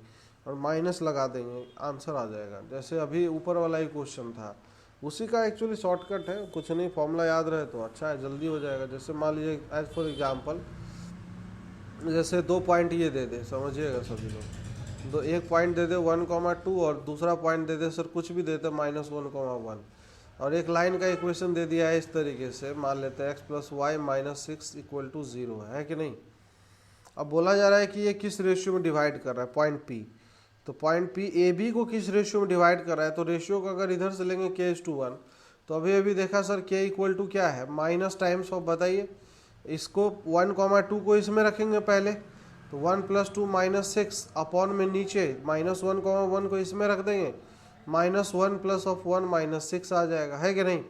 और माइनस लगा देंगे, आंसर आ जाएगा। जैसे अभी ऊपर वाला ही क्वेश्चन था, उसी का एक्चुअली शॉर्टकट है, कुछ नहीं, फॉर्मूला याद रहे तो अच्छा है, जल्दी हो जाएगा। जैसे मान लीजिए एज फॉर एग्जाम्पल, जैसे 2 पॉइंट ये दे दे, समझिएगा सभी लोग, दो एक पॉइंट दे दे 1,2 और दूसरा पॉइंट दे दे सर कुछ भी देते -1,1, और एक लाइन का इक्वेशन दे दिया है इस तरीके से, मान लेते हैं x plus Y minus 6 equal to 0 है कि नहीं। अब बोला जा रहा है कि ये किस रेशियो में डिवाइड कर रहा है, पॉइंट P। तो पॉइंट P ए बी को किस रेशियो में डिवाइड कर रहा है, तो रेशियो का अगर इधर से लेंगे k/1, तो अभी अभी देखा सर k इक्वल टू क्या है, माइनस टाइम्स ऑफ, बताइए इसको 1,2 को इसमें रखेंगे पहले, तो 1 + 2 -6 अपॉन में नीचे -1,1 को इसमें रख देंगे, -1 + ऑफ 1 -6 आ जाएगा, है कि नहीं।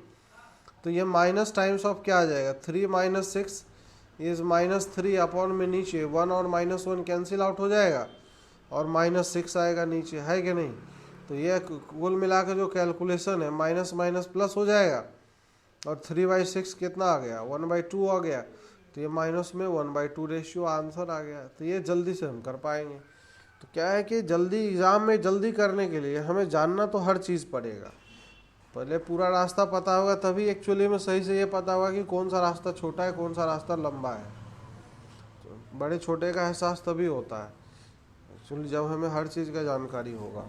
तो ये माइनस टाइम्स ऑफ क्या आ जाएगा, 3 - 6 इज -3 अपॉन में नीचे 1 और -1 कैंसिल आउट हो जाएगा और -6 आएगा नीचे, है कि नहीं। तो ये कुल मिला के जो कैलकुलेशन है माइनस माइनस प्लस हो जाएगा, और 3/6 कितना आ गया, 1/2 आ गया, तो ये माइनस में 1/2 रेशियो आंसर आ गया। तो ये जल्दी से हम कर पाएंगे। तो क्या है कि जल्दी एग्ज़ाम में जल्दी करने के लिए हमें जानना तो हर चीज़ पड़ेगा, पहले पूरा रास्ता पता होगा तभी एक्चुअली में सही से ये पता होगा कि कौन सा रास्ता छोटा है कौन सा रास्ता लंबा है। तो बड़े छोटे का एहसास तभी होता है एक्चुअली जब हमें हर चीज़ का जानकारी होगा।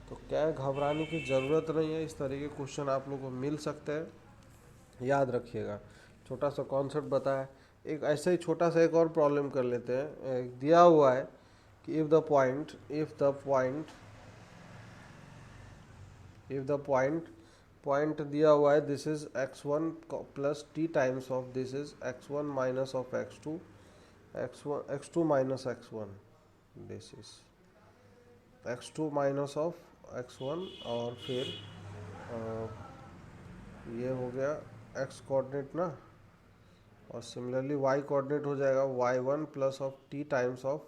तो क्या है, घबराने की ज़रूरत नहीं है, इस तरह के क्वेश्चन आप लोगों को मिल सकते हैं, याद रखिएगा। छोटा सा कॉन्सेप्ट बताया, एक ऐसे ही छोटा सा एक और प्रॉब्लम कर लेते हैं। एक दिया हुआ है कि इफ़ द पॉइंट दिया हुआ है, this is x1 plus T times of this is x1 minus of x2 minus x1, this is x2 minus of x1, और फिर ये हो गया x कोऑर्डिनेट ना, और सिमिलरली y कोऑर्डिनेट हो जाएगा y1 plus of t times of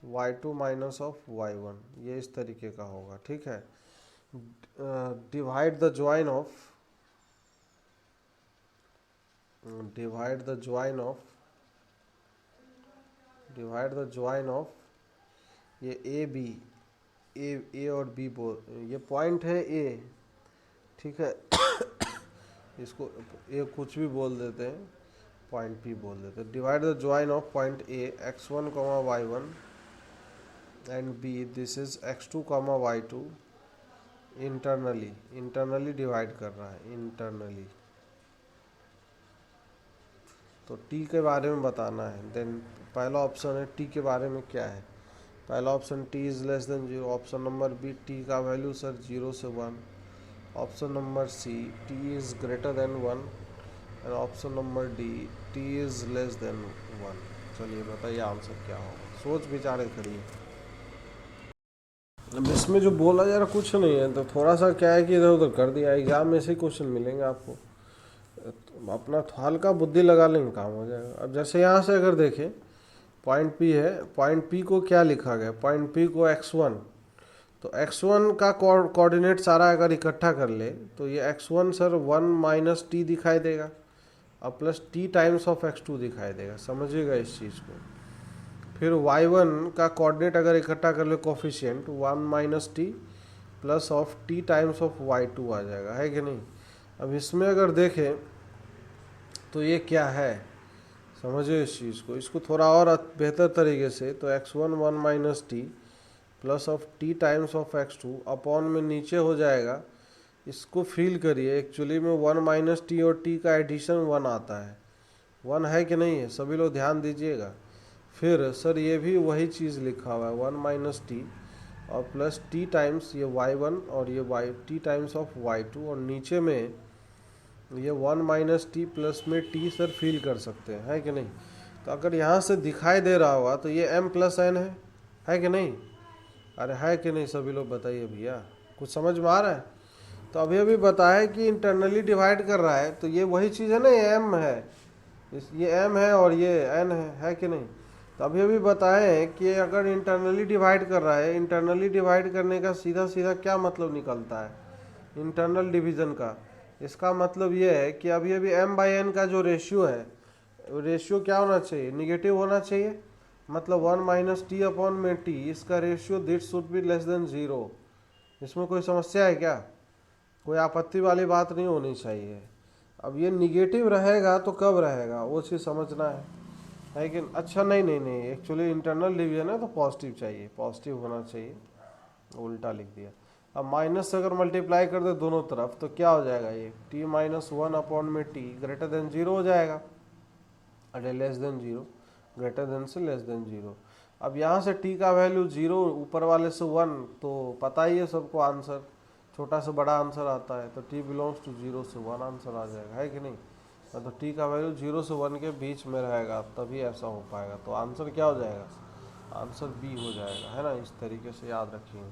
y2 minus of y1, ये इस तरीके का होगा, ठीक है। डिवाइड द ज्वाइन ऑफ ये ए और बी बोल, ये पॉइंट है ए, ठीक है। इसको ए कुछ भी बोल देते हैं, पॉइंट पी बोल देते हैं। Divide the join of point A x1, y1 and B, this is x2, y2 internally divide कर रहा है, इंटरनली। तो t के बारे में बताना है। देन पहला ऑप्शन है t के बारे में क्या है, पहला option t is less than 0, option number B t का वैल्यू सर 0 से 1, option number C t is greater than 1, and option number D t is less than 1। चलिए बताइए आंसर क्या होगा, सोच विचार करिए। अब इसमें जो बोला जा रहा कुछ नहीं है, तो थोड़ा सा क्या है कि इधर उधर कर दिया, एग्जाम में ऐसे क्वेश्चन मिलेंगे आपको, तो अपना हल्का बुद्धि लगा लेंगे काम हो जाएगा। अब जैसे यहाँ से अगर देखें, पॉइंट पी है, पॉइंट पी को क्या लिखा गया, पॉइंट पी को x1, तो x1 का कोऑर्डिनेट सारा अगर इकट्ठा कर ले तो ये x1 सर 1 - t दिखाई देगा, और plus t times of x2 दिखाई देगा, समझिएगा इस चीज़ को। फिर y1 का कोऑर्डिनेट अगर इकट्ठा कर ले coefficient 1 - t plus of t times of y2 आ जाएगा, है कि नहीं। अब इसमें अगर देखें तो ये क्या है, समझिए इस चीज़ को, इसको थोड़ा और बेहतर तरीके से, तो x1 1 - t plus of t times of x2 upon में नीचे हो जाएगा, इसको फील करिए, एक्चुअली में 1 - t और t का एडिशन 1 आता है, 1 है कि नहीं है, सभी लोग ध्यान दीजिएगा। फिर सर ये भी वही चीज़ लिखा हुआ है 1 माइनस टी और प्लस टी टाइम्स ये y1 और ये y T times of y2 और नीचे में ये 1 माइनस टी प्लस में टी सर फील कर सकते हैं, है कि नहीं। तो अगर यहाँ से दिखाई दे रहा होगा तो ये m प्लस एन है कि नहीं। अरे है कि नहीं सभी लोग बताइए भैया, कुछ समझ में आ रहा है। तो अभी अभी बताया कि इंटरनली डिवाइड कर रहा है तो ये वही चीज़ है ना, ये m है, ये m है और ये n है कि नहीं। तो अभी अभी बताएं कि अगर इंटरनली डिवाइड कर रहा है, इंटरनली डिवाइड करने का सीधा सीधा क्या मतलब निकलता है इंटरनल डिवीज़न का। इसका मतलब ये है कि अभी अभी m/n का जो रेशियो है, रेशियो क्या होना चाहिए, निगेटिव होना चाहिए। मतलब 1 माइनस टी अपॉन में टी, इसका ratio this should be less than 0। इसमें कोई समस्या है क्या, कोई आपत्ति वाली बात नहीं होनी चाहिए। अब ये निगेटिव रहेगा तो कब रहेगा वो चीज़ समझना है कि अच्छा नहीं, एक्चुअली इंटरनल डिवीजन है तो पॉजिटिव चाहिए, पॉजिटिव होना चाहिए, उल्टा लिख दिया। अब माइनस से अगर मल्टीप्लाई कर दे दोनों तरफ तो क्या हो जाएगा, ये टी माइनस 1 अपॉन में टी ग्रेटर देन 0 हो जाएगा, अरे लेस देन 0, ग्रेटर देन से लेस देन 0। अब यहाँ से टी का वैल्यू 0, ऊपर वाले से 1, तो पता ही है सबको आंसर, छोटा से बड़ा आंसर आता है तो टी बिलोंग्स टू 0 से 1 आंसर आ जाएगा, है कि नहीं। तो टी का वैल्यू 0 से 1 के बीच में रहेगा तभी ऐसा हो पाएगा। तो आंसर क्या हो जाएगा, आंसर बी हो जाएगा, है ना। इस तरीके से याद रखिए।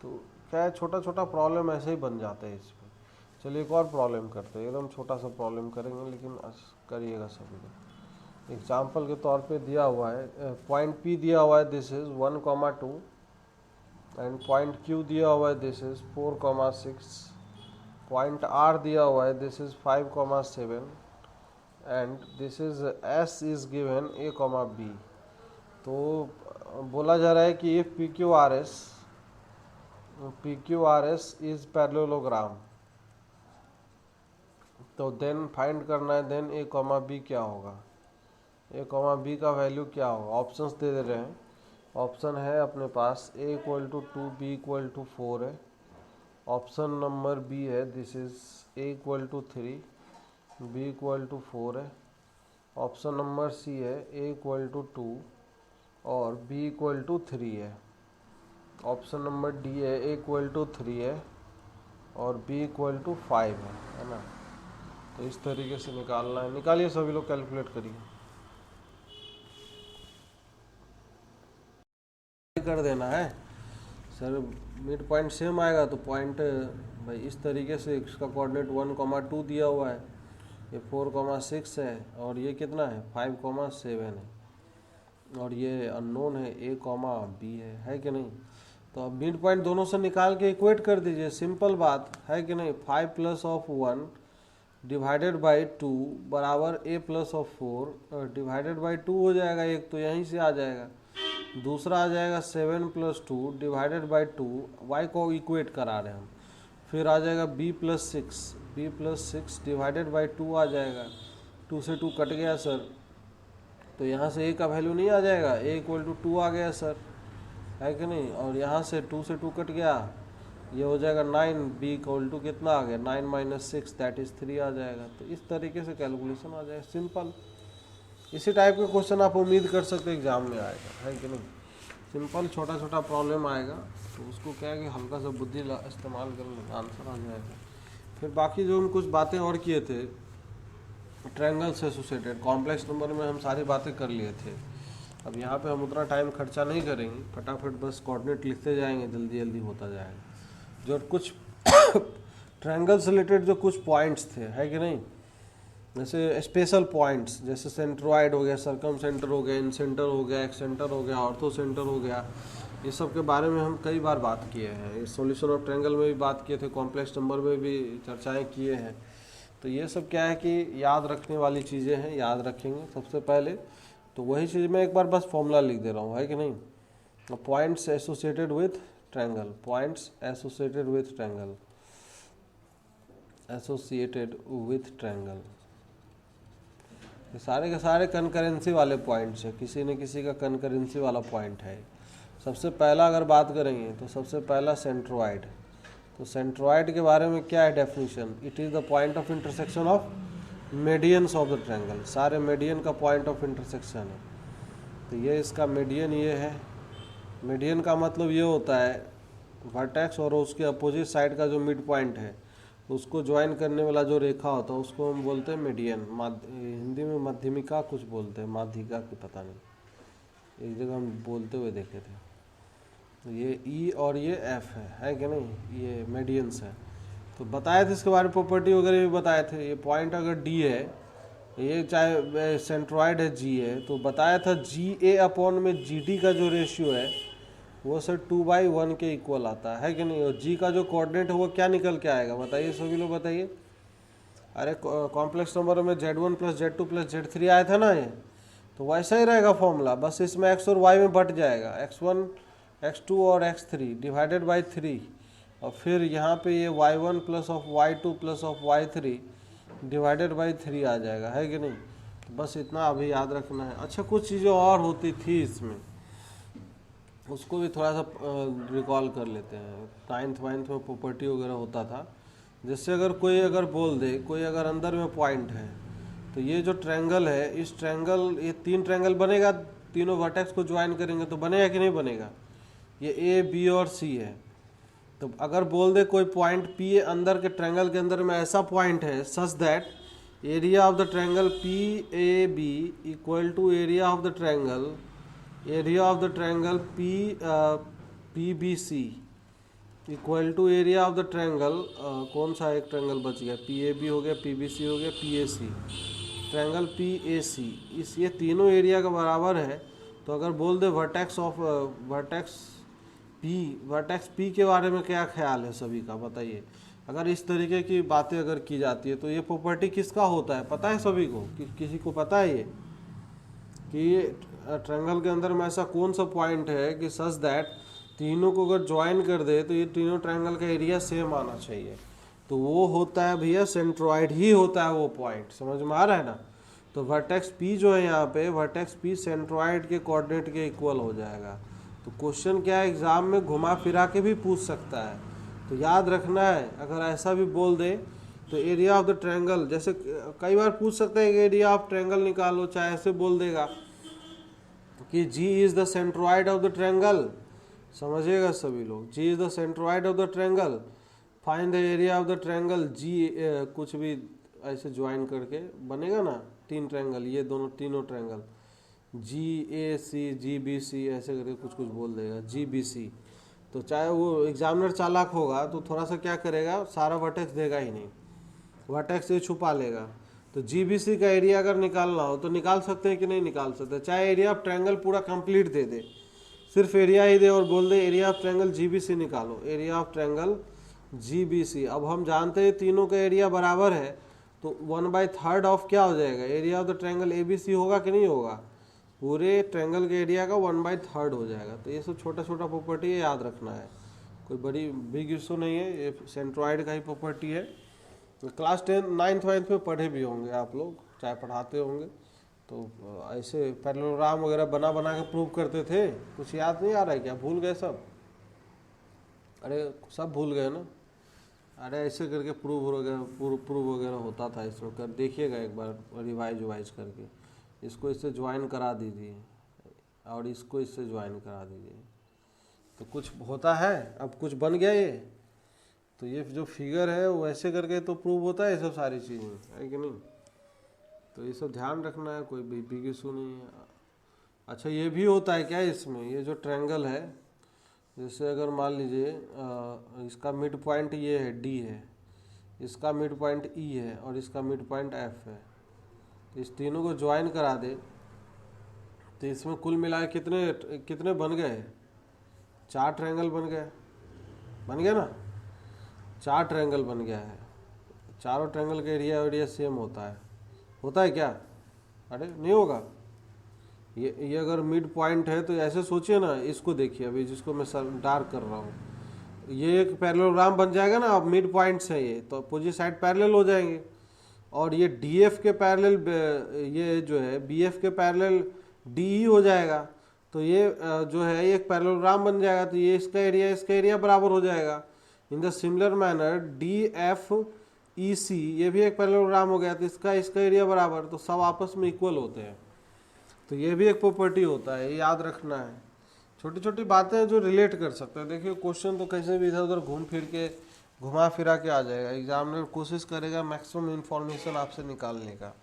तो क्या है, छोटा छोटा प्रॉब्लम ऐसे ही बन जाते हैं इसमें। चलिए एक और प्रॉब्लम करते हैं, एकदम छोटा सा प्रॉब्लम करेंगे लेकिन करिएगा सभी को। एग्जाम्पल के तौर पे दिया हुआ है, पॉइंट P दिया हुआ है, this is 1,2 and point Q दिया हुआ है, दिस इज 4,6। पॉइंट R दिया हुआ है, this is 5,7 and this is S is given A, B। तो बोला जा रहा है कि इफ PQRS इज पैरेललोग्राम, तो देन फाइंड करना है देन A, B क्या होगा, A, B का वैल्यू क्या होगा। ऑप्शंस दे रहे हैं, ऑप्शन है अपने पास A = 2, B = 4 है। ऑप्शन नंबर बी है, दिस इज A = 3, B = 4 है। ऑप्शन नंबर सी है A = 2 और B = 3 है। ऑप्शन नंबर डी है A = 3 है और B = 5 है ना। तो इस तरीके से निकालना है, निकालिए सभी लोग, कैलकुलेट करिए, कर देना है। सर मिड पॉइंट सेम आएगा तो पॉइंट भाई इस तरीके से, इसका कोऑर्डिनेट 1,2 दिया हुआ है, ये 4,6 है और ये कितना है 5,7 है और ये अननोन है A, B है कि नहीं। तो अब मिड पॉइंट दोनों से निकाल के इक्वेट कर दीजिए, सिंपल बात है कि नहीं। 5 + 1 डिवाइडेड बाई 2 बराबर A + 4 डिवाइडेड बाई 2 हो जाएगा। एक तो यहीं से आ जाएगा, दूसरा आ जाएगा 7 + 2 डिवाइडेड बाई 2, y को इक्वेट करा रहे हैं हम। फिर आ जाएगा B + 6 डिवाइडेड बाई 2 आ जाएगा, 2 से 2 कट गया सर, तो यहाँ से A का वैल्यू नहीं आ जाएगा, A = 2 आ गया सर, है कि नहीं। और यहाँ से 2 से 2 कट गया, ये हो जाएगा 9, B = कितना आ गया 9 - 6 दैट इज़ 3 आ जाएगा। तो इस तरीके से कैलकुलेशन आ जाएगा, सिंपल। इसी टाइप के क्वेश्चन आप उम्मीद कर सकते हैं एग्जाम में आएगा, है कि नहीं। सिंपल छोटा छोटा प्रॉब्लम आएगा तो उसको क्या है कि हल्का सा बुद्धि इस्तेमाल कर आंसर आ जाएगा। फिर बाकी जो हम कुछ बातें और किए थे, ट्रायंगल से एसोसिएटेड कॉम्प्लेक्स नंबर में हम सारी बातें कर लिए थे। अब यहाँ पे हम उतना टाइम खर्चा नहीं करेंगे, फटाफट बस कोऑर्डिनेट लिखते जाएंगे, जल्दी जल्दी होता जाएगा। जो कुछ ट्रायंगल से रिलेटेड जो कुछ पॉइंट्स थे, है कि नहीं, जैसे स्पेशल पॉइंट्स, जैसे सेंट्रोइड हो गया, सरकम सेंटर हो गया, इन सेंटर हो गया, एक्सेंटर हो गया, ऑर्थो सेंटर हो गया, ये सब के बारे में हम कई बार बात किए हैं। इस सॉल्यूशन ऑफ ट्रायंगल में भी बात किए थे, कॉम्प्लेक्स नंबर में भी चर्चाएं किए हैं। तो ये सब क्या है कि याद रखने वाली चीज़ें हैं, याद रखेंगे सबसे पहले। तो वही चीज़ मैं एक बार बस फॉर्मूला लिख दे रहा हूँ, है कि नहीं। Points associated with triangle, points associated with triangle, associated with triangle, ये सारे के सारे कनकरेंसी वाले पॉइंट्स हैं, किसी न किसी का कनकरेंसी वाला पॉइंट है। सबसे पहला अगर बात करेंगे तो सबसे पहला सेंट्रोइड। तो सेंट्रोइड के बारे में क्या है definition, it is the point of intersection of medians of the triangle, सारे मीडियन का पॉइंट ऑफ इंटरसेक्शन है। तो ये इसका मीडियन ये है। मीडियन का मतलब ये होता है वर्टेक्स और उसके अपोजिट साइड का जो मिड पॉइंट है उसको ज्वाइन करने वाला जो रेखा होता है उसको हम बोलते हैं मीडियन। हिंदी में माध्यमिका कुछ बोलते हैं, माध्यिका की पता नहीं, एक जगह हम बोलते हुए देखे थे। तो ये ई और ये एफ है कि नहीं, ये मीडियंस है। तो बताए थे इसके बारे में, प्रॉपर्टी वगैरह भी बताए थे। ये पॉइंट अगर डी है, ये चाहे सेंट्रॉइड है जी है, तो बताया था जी ए अपॉन में जी डी का जो रेशियो है वो सर 2/1 के इक्वल आता है कि नहीं। और जी का जो कोऑर्डिनेट है वो क्या निकल के आएगा बताइए सभी लोग बताइए। अरे कॉम्प्लेक्स नंबर में Z1 + Z2 + Z3 आया था ना ये, तो वैसा ही रहेगा फॉर्मूला, बस इसमें x और y में बट जाएगा, x1 x2 और x3 डिवाइडेड बाई 3, और फिर यहाँ पे ये y1 + of y2 + of y3 divided by 3 आ जाएगा, है कि नहीं। तो बस इतना अभी याद रखना है। अच्छा कुछ चीज़ें और होती थी इसमें, उसको भी थोड़ा सा रिकॉल कर लेते हैं। 9th वाइन्थ में प्रॉपर्टी वगैरह होता था, जैसे अगर कोई अगर बोल दे, कोई अगर अंदर में पॉइंट है, तो ये जो ट्रायंगल है, इस ट्रायंगल, ये 3 ट्रायंगल बनेगा, तीनों वर्टेक्स को ज्वाइन करेंगे तो बनेगा कि नहीं बनेगा। ये ए बी और सी है। तो अगर बोल दे कोई पॉइंट पी अंदर के ट्रायंगल के अंदर में ऐसा पॉइंट है such that area of the triangle P A B equal to area of the triangle P B C equal to area of the triangle, कौन सा एक ट्रायंगल बच गया, पी ए बी हो गया, पी बी सी हो गया, P A C, triangle P A C, इस ये तीनों एरिया का बराबर है। तो अगर बोल दे वर्टेक्स पी के बारे में क्या ख्याल है सभी का बताइए। अगर इस तरीके की बातें अगर की जाती है तो ये प्रॉपर्टी किसका होता है पता है सभी को, किसी को पता है ये कि ट्रायंगल के अंदर में ऐसा कौन सा पॉइंट है कि सच दैट तीनों को अगर ज्वाइन कर दे तो ये तीनों ट्रायंगल का एरिया सेम आना चाहिए। तो वो होता है भैया सेंट्रॉइड ही होता है वो पॉइंट, समझ में आ रहा है ना। तो वर्टेक्स पी जो है यहाँ पे, वर्टेक्स पी सेंट्रॉइड के कोऑर्डिनेट के इक्वल हो जाएगा। तो क्वेश्चन क्या है, एग्जाम में घुमा फिरा के भी पूछ सकता है, तो याद रखना है। अगर ऐसा भी बोल दे तो एरिया ऑफ द ट्रायंगल, जैसे कई बार पूछ सकते हैं कि एरिया ऑफ ट्रायंगल निकालो, चाहे ऐसे बोल देगा कि G is the centroid of the triangle, समझिएगा सभी लोग, G is the centroid of the triangle, find the area of the triangle G, कुछ भी ऐसे ज्वाइन करके बनेगा ना 3 ट्रायंगल, ये दोनों तीनों ट्रायंगल GAC GBC ऐसे करके कुछ कुछ बोल देगा GBC। तो चाहे वो एग्जामिनर चालाक होगा तो थोड़ा सा क्या करेगा, सारा वर्टेक्स देगा ही नहीं, वर्टेक्स से छुपा लेगा। तो GBC का एरिया अगर निकालना हो तो निकाल सकते हैं कि नहीं निकाल सकते, चाहे एरिया ऑफ ट्रायंगल पूरा कंप्लीट दे दे, सिर्फ एरिया ही दे और बोल दे एरिया ऑफ ट्रायंगल GBC निकालो, एरिया ऑफ ट्रायंगल GBC। अब हम जानते हैं तीनों का एरिया बराबर है, तो 1/3 ऑफ क्या हो जाएगा, area of the triangle ABC होगा कि नहीं होगा, पूरे ट्रायंगल के एरिया का 1/3 हो जाएगा। तो ये सब छोटा छोटा प्रॉपर्टी है, याद रखना है, कोई बड़ी बिग इशू नहीं है, ये सेंट्रॉइड का ही प्रॉपर्टी है। तो क्लास 10 9th 9th में पढ़े भी होंगे आप लोग, चाहे पढ़ाते होंगे। तो ऐसे पैरेललोग्राम वगैरह बना बना के प्रूव करते थे, कुछ याद नहीं आ रहा है क्या, भूल गए सब, अरे सब भूल गए ना। अरे ऐसे करके प्रूव वगैरह होता था, इसको कर देखिएगा एक बार रिवाइज करके, इसको इससे ज्वाइन करा दीजिए और इसको इससे ज्वाइन करा दीजिए, तो कुछ होता है। अब कुछ बन गया ये, तो ये जो फिगर है वैसे करके तो प्रूव होता है ये सब सारी चीज़ें, है कि नहीं। तो ये सब ध्यान रखना है, कोई बिग इशू नहीं है। अच्छा ये भी होता है क्या इसमें, ये जो ट्रायंगल है, जैसे अगर मान लीजिए इसका मिड पॉइंट ये है D है, इसका मिड पॉइंट E है और इसका मिड पॉइंट F है, तो इस तीनों को ज्वाइन करा दे तो इसमें कुल मिलाए कितने बन गए, 4 ट्रायंगल बन गया ना, 4 ट्रायंगल बन गया है। चारों ट्रायंगल का एरिया सेम होता है क्या, अरे नहीं होगा। ये अगर मिड पॉइंट है तो ऐसे सोचिए ना, इसको देखिए अभी जिसको मैं डार्क कर रहा हूँ, ये एक पैरेललोग्राम बन जाएगा ना, अब मिड पॉइंट्स है ये, तो अपोजिट साइड पैरेलल हो जाएंगे, और ये DF के पैरेलल, ये जो है BF के पैरेलल DE हो जाएगा, तो ये जो है एक पैरेललोग्राम बन जाएगा, तो ये इसका एरिया बराबर हो जाएगा। In the similar manner DFEC ये भी एक पैरेललोग्राम हो गया, तो इसका एरिया बराबर, तो सब आपस में इक्वल होते हैं। तो ये भी एक प्रॉपर्टी होता है, ये याद रखना है। छोटी छोटी बातें हैं जो रिलेट कर सकते हैं। देखिए क्वेश्चन तो कैसे भी इधर उधर घूम फिर के घुमा फिरा के आ जाएगा, एग्जामिनर कोशिश करेगा मैक्सिमम इन्फॉर्मेशन आपसे निकालने का,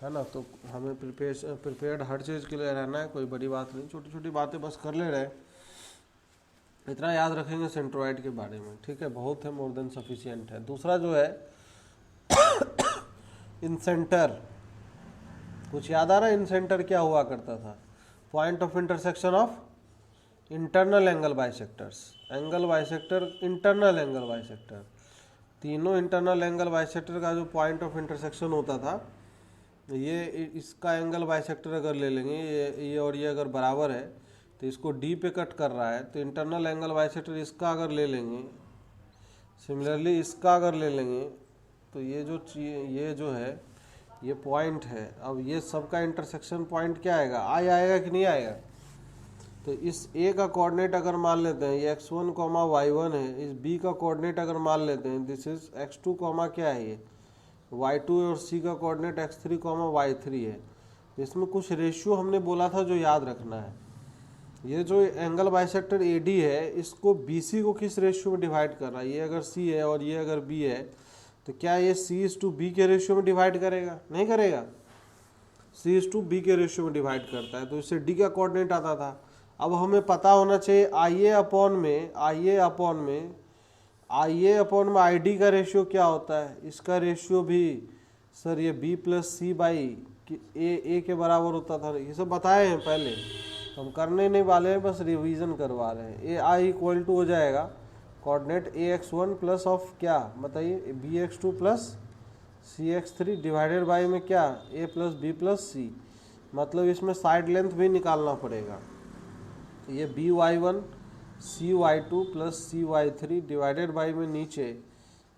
है ना। तो हमें प्रिपेयर्ड हर चीज़ के लिए रहना है, कोई बड़ी बात नहीं, छोटी छोटी बातें बस कर ले रहे, इतना याद रखेंगे सेंट्रोइड के बारे में, ठीक है, बहुत है, मोर देन सफिशिएंट है। दूसरा जो है इंसेंटर, कुछ याद आ रहा है इंसेंटर क्या हुआ करता था? Point of intersection of internal angle bisectors, angle bisector, internal angle bisector, तीनों इंटरनल एंगल बाइसेक्टर का जो पॉइंट ऑफ इंटरसेक्शन होता था, ये इसका एंगल बाइसेक्टर अगर ले लेंगे, ये और ये अगर बराबर है तो इसको डी पे कट कर रहा है, तो इंटरनल एंगल बाइसेक्टर इसका अगर ले लेंगे, सिमिलरली इसका अगर ले लेंगे, तो ये जो है ये पॉइंट है। अब ये सबका इंटरसेक्शन पॉइंट क्या आएगा? आई आएगा कि नहीं आएगा? तो इस ए का कोऑर्डिनेट अगर मान लेते हैं ये x1 कॉमा y1 है, इस बी का कोऑर्डिनेट अगर मान लेते हैं दिस इज x2 कॉमा क्या है ये y2 है, और सी का कोऑर्डिनेट x3 कॉमा y3 है। इसमें कुछ रेशियो हमने बोला था जो याद रखना है। ये जो एंगल बाइसेक्टर AD है, इसको BC को किस रेशियो में डिवाइड कर रहा है? ये अगर C है और ये अगर B है, तो क्या ये C/B के रेशियो में डिवाइड करेगा? नहीं करेगा, C/B के रेशियो में डिवाइड करता है, तो इससे D का कोऑर्डिनेट आता था। अब हमें पता होना चाहिए IA अपॉन में ID का रेशियो क्या होता है? इसका रेशियो भी सर ये B plus C by A के बराबर होता था, ये सब बताए हैं पहले, हम करने नहीं वाले हैं, बस रिवीजन करवा रहे हैं। AI इक्वल टू हो जाएगा कोऑर्डिनेट AX1 प्लस ऑफ क्या बताइए BX2 plus CX3 divided by में क्या A plus B plus C, मतलब इसमें साइड लेंथ भी निकालना पड़ेगा। तो ये BY1 CY2 plus CY3 divided by में नीचे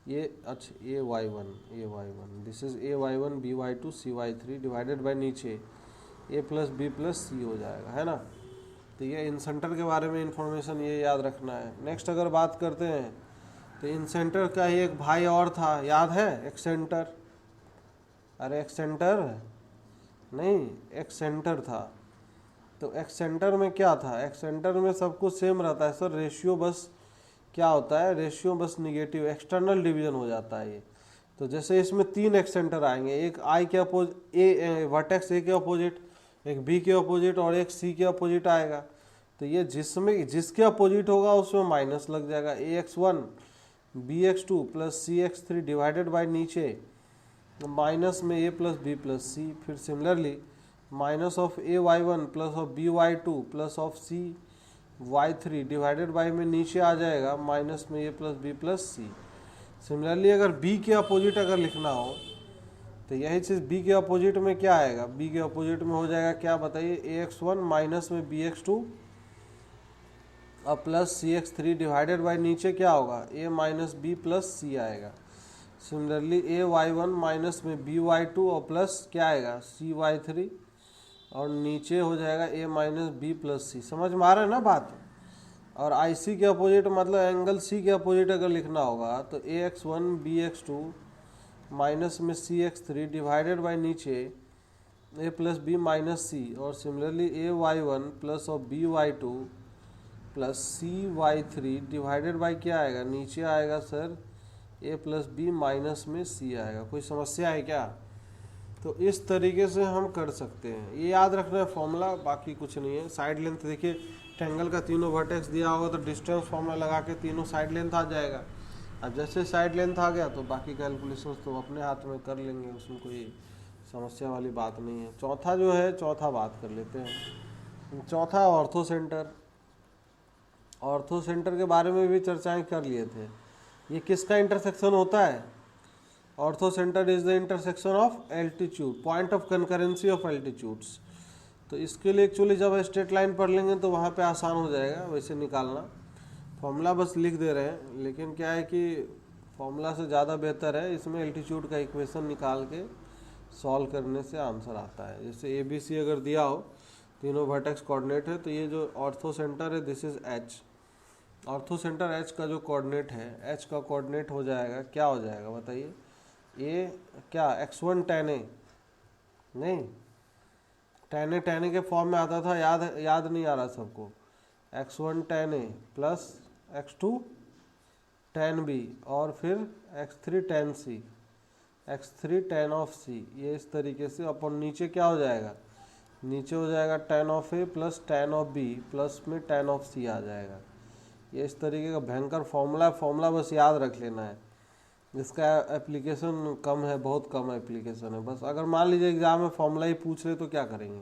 ये अच्छा AY1 this is AY1 BY2 CY3 divided by नीचे A plus B plus C हो जाएगा, है ना। तो ये इंसेंटर के बारे में इंफॉर्मेशन ये याद रखना है। नेक्स्ट अगर बात करते हैं तो इंसेंटर का ही एक भाई और था, याद है? एक्सेंटर, अरे एक्सेंटर नहीं एक्सेंटर था। तो एक्सेंटर में क्या था? एक्सेंटर में सब कुछ सेम रहता है सर, रेशियो बस क्या होता है, रेशियो बस निगेटिव एक्सटर्नल डिवीजन हो जाता है ये। तो जैसे इसमें 3 एक्सेंटर आएंगे, एक आई के अपोजिट वर्टेक्स ए के अपोजिट, एक बी के अपोजिट और एक सी के अपोजिट आएगा। तो ये जिसके अपोजिट होगा उसमें माइनस लग जाएगा, AX1 BX2 plus CX3 divided by नीचे माइनस में A plus B plus C, फिर similarly minus of AY1 plus of BY2 plus of CY3 divided by में नीचे आ जाएगा माइनस में A plus B plus C। Similarly अगर B के अपोजिट अगर लिखना हो तो यही चीज़ B के अपोजिट में क्या आएगा? B के अपोजिट में हो जाएगा क्या बताइए AX1 माइनस में BX2 और प्लस CX3 डिवाइडेड बाई नीचे क्या होगा A minus B plus C आएगा। सिमिलरली AY1 माइनस में BY2 और प्लस क्या आएगा CY3 और नीचे हो जाएगा A minus B plus C। समझ में आ रहा है ना बात? और IC के अपोजिट मतलब एंगल C के अपोजिट अगर लिखना होगा तो AX1 BX2 माइनस में CX3 डिवाइडेड बाई नीचे A plus B minus C, और सिमिलरली AY1 प्लस और BY2 plus CY3 divided by क्या आएगा? नीचे आएगा sir A plus B minus में C आएगा। कोई समस्या है क्या? तो इस तरीके से हम कर सकते हैं, ये याद रखना है फॉर्मूला, बाकी कुछ नहीं है। साइड लेंथ देखिए ट्रायंगल का तीनों वर्टेक्स दिया होगा तो डिस्टेंस फॉर्मूला लगा के तीनों साइड लेंथ आ जाएगा। अब जैसे साइड लेंथ आ गया तो बाकी कैलकुलेशंस तो अपने हाथ में कर लेंगे, उसमें कोई समस्या वाली बात नहीं है। चौथा जो है, चौथा बात कर लेते हैं। चौथा ऑर्थो सेंटर। ऑर्थो सेंटर के बारे में भी चर्चाएं कर लिए थे। ये किसका इंटरसेक्शन होता है? Ortho centre is the intersection of altitude, point of concurrency of altitudes. तो इसके लिए एक्चुअली जब स्ट्रेट लाइन पढ़ लेंगे तो वहाँ पे आसान हो जाएगा वैसे निकालना। फॉर्मूला बस लिख दे रहे हैं, लेकिन क्या है कि फॉर्मूला से ज़्यादा बेहतर है इसमें एल्टीट्यूड का इक्वेशन निकाल के सॉल्व करने से आंसर आता है। जैसे ABC अगर दिया हो, तीनों वर्टेक्स कोऑर्डिनेट है, तो ये जो ऑर्थो सेंटर है this is H। Ortho centre H का जो कोऑर्डिनेट है, H का कोऑर्डिनेट हो जाएगा क्या हो जाएगा बताइए? A क्या X1 tan A नहीं tan A के फॉर्म में आता था, याद नहीं आ रहा सबको। x1 tan A plus x2 tan B और फिर x3 tan C, x3 tan of C, ये इस तरीके से अपन नीचे क्या हो जाएगा, नीचे हो जाएगा tan of A plus tan of B plus में tan of C आ जाएगा। ये इस तरीके का भयंकर फॉर्मूला बस याद रख लेना है। इसका एप्लीकेशन कम है, बहुत कम एप्लीकेशन है। बस अगर मान लीजिए एग्जाम में फॉर्मूला ही पूछ ले तो क्या करेंगे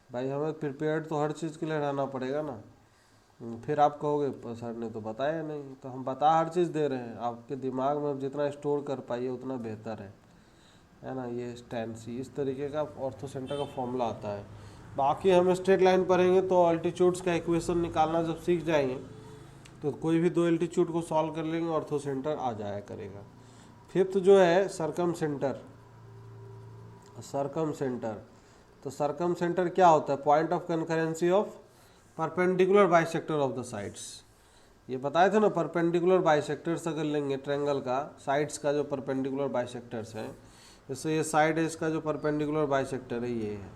भाई, हमें प्रिपेयर्ड तो हर चीज़ के लिए रहना पड़ेगा ना। फिर आप कहोगे सर ने तो बताया नहीं, तो हम बता हर चीज़ दे रहे हैं, आपके दिमाग में जितना स्टोर कर पाइए उतना बेहतर है ना। ये tan C इस तरीके का ऑर्थो सेंटर का फॉर्मूला आता है। बाकी हम स्ट्रेट लाइन पढ़ेंगे तो अल्टीट्यूड्स का इक्वेशन निकालना जब सीख जाएंगे तो कोई भी दो एल्टीट्यूड को सॉल्व कर लेंगे, ऑर्थो सेंटर आ जाया करेगा। फिफ्थ जो है सरकम सेंटर। तो सरकम सेंटर क्या होता है, point of concurrency of perpendicular bisector of the sides. ये बताए थे ना, परपेंडिकुलर बाइसेक्टर्स अगर लेंगे ट्रायंगल का, साइड्स का जो परपेंडिकुलर बाइसेक्टर्स हैं, जैसे ये साइड है, इसका जो परपेंडिकुलर बाइसेक्टर है ये है,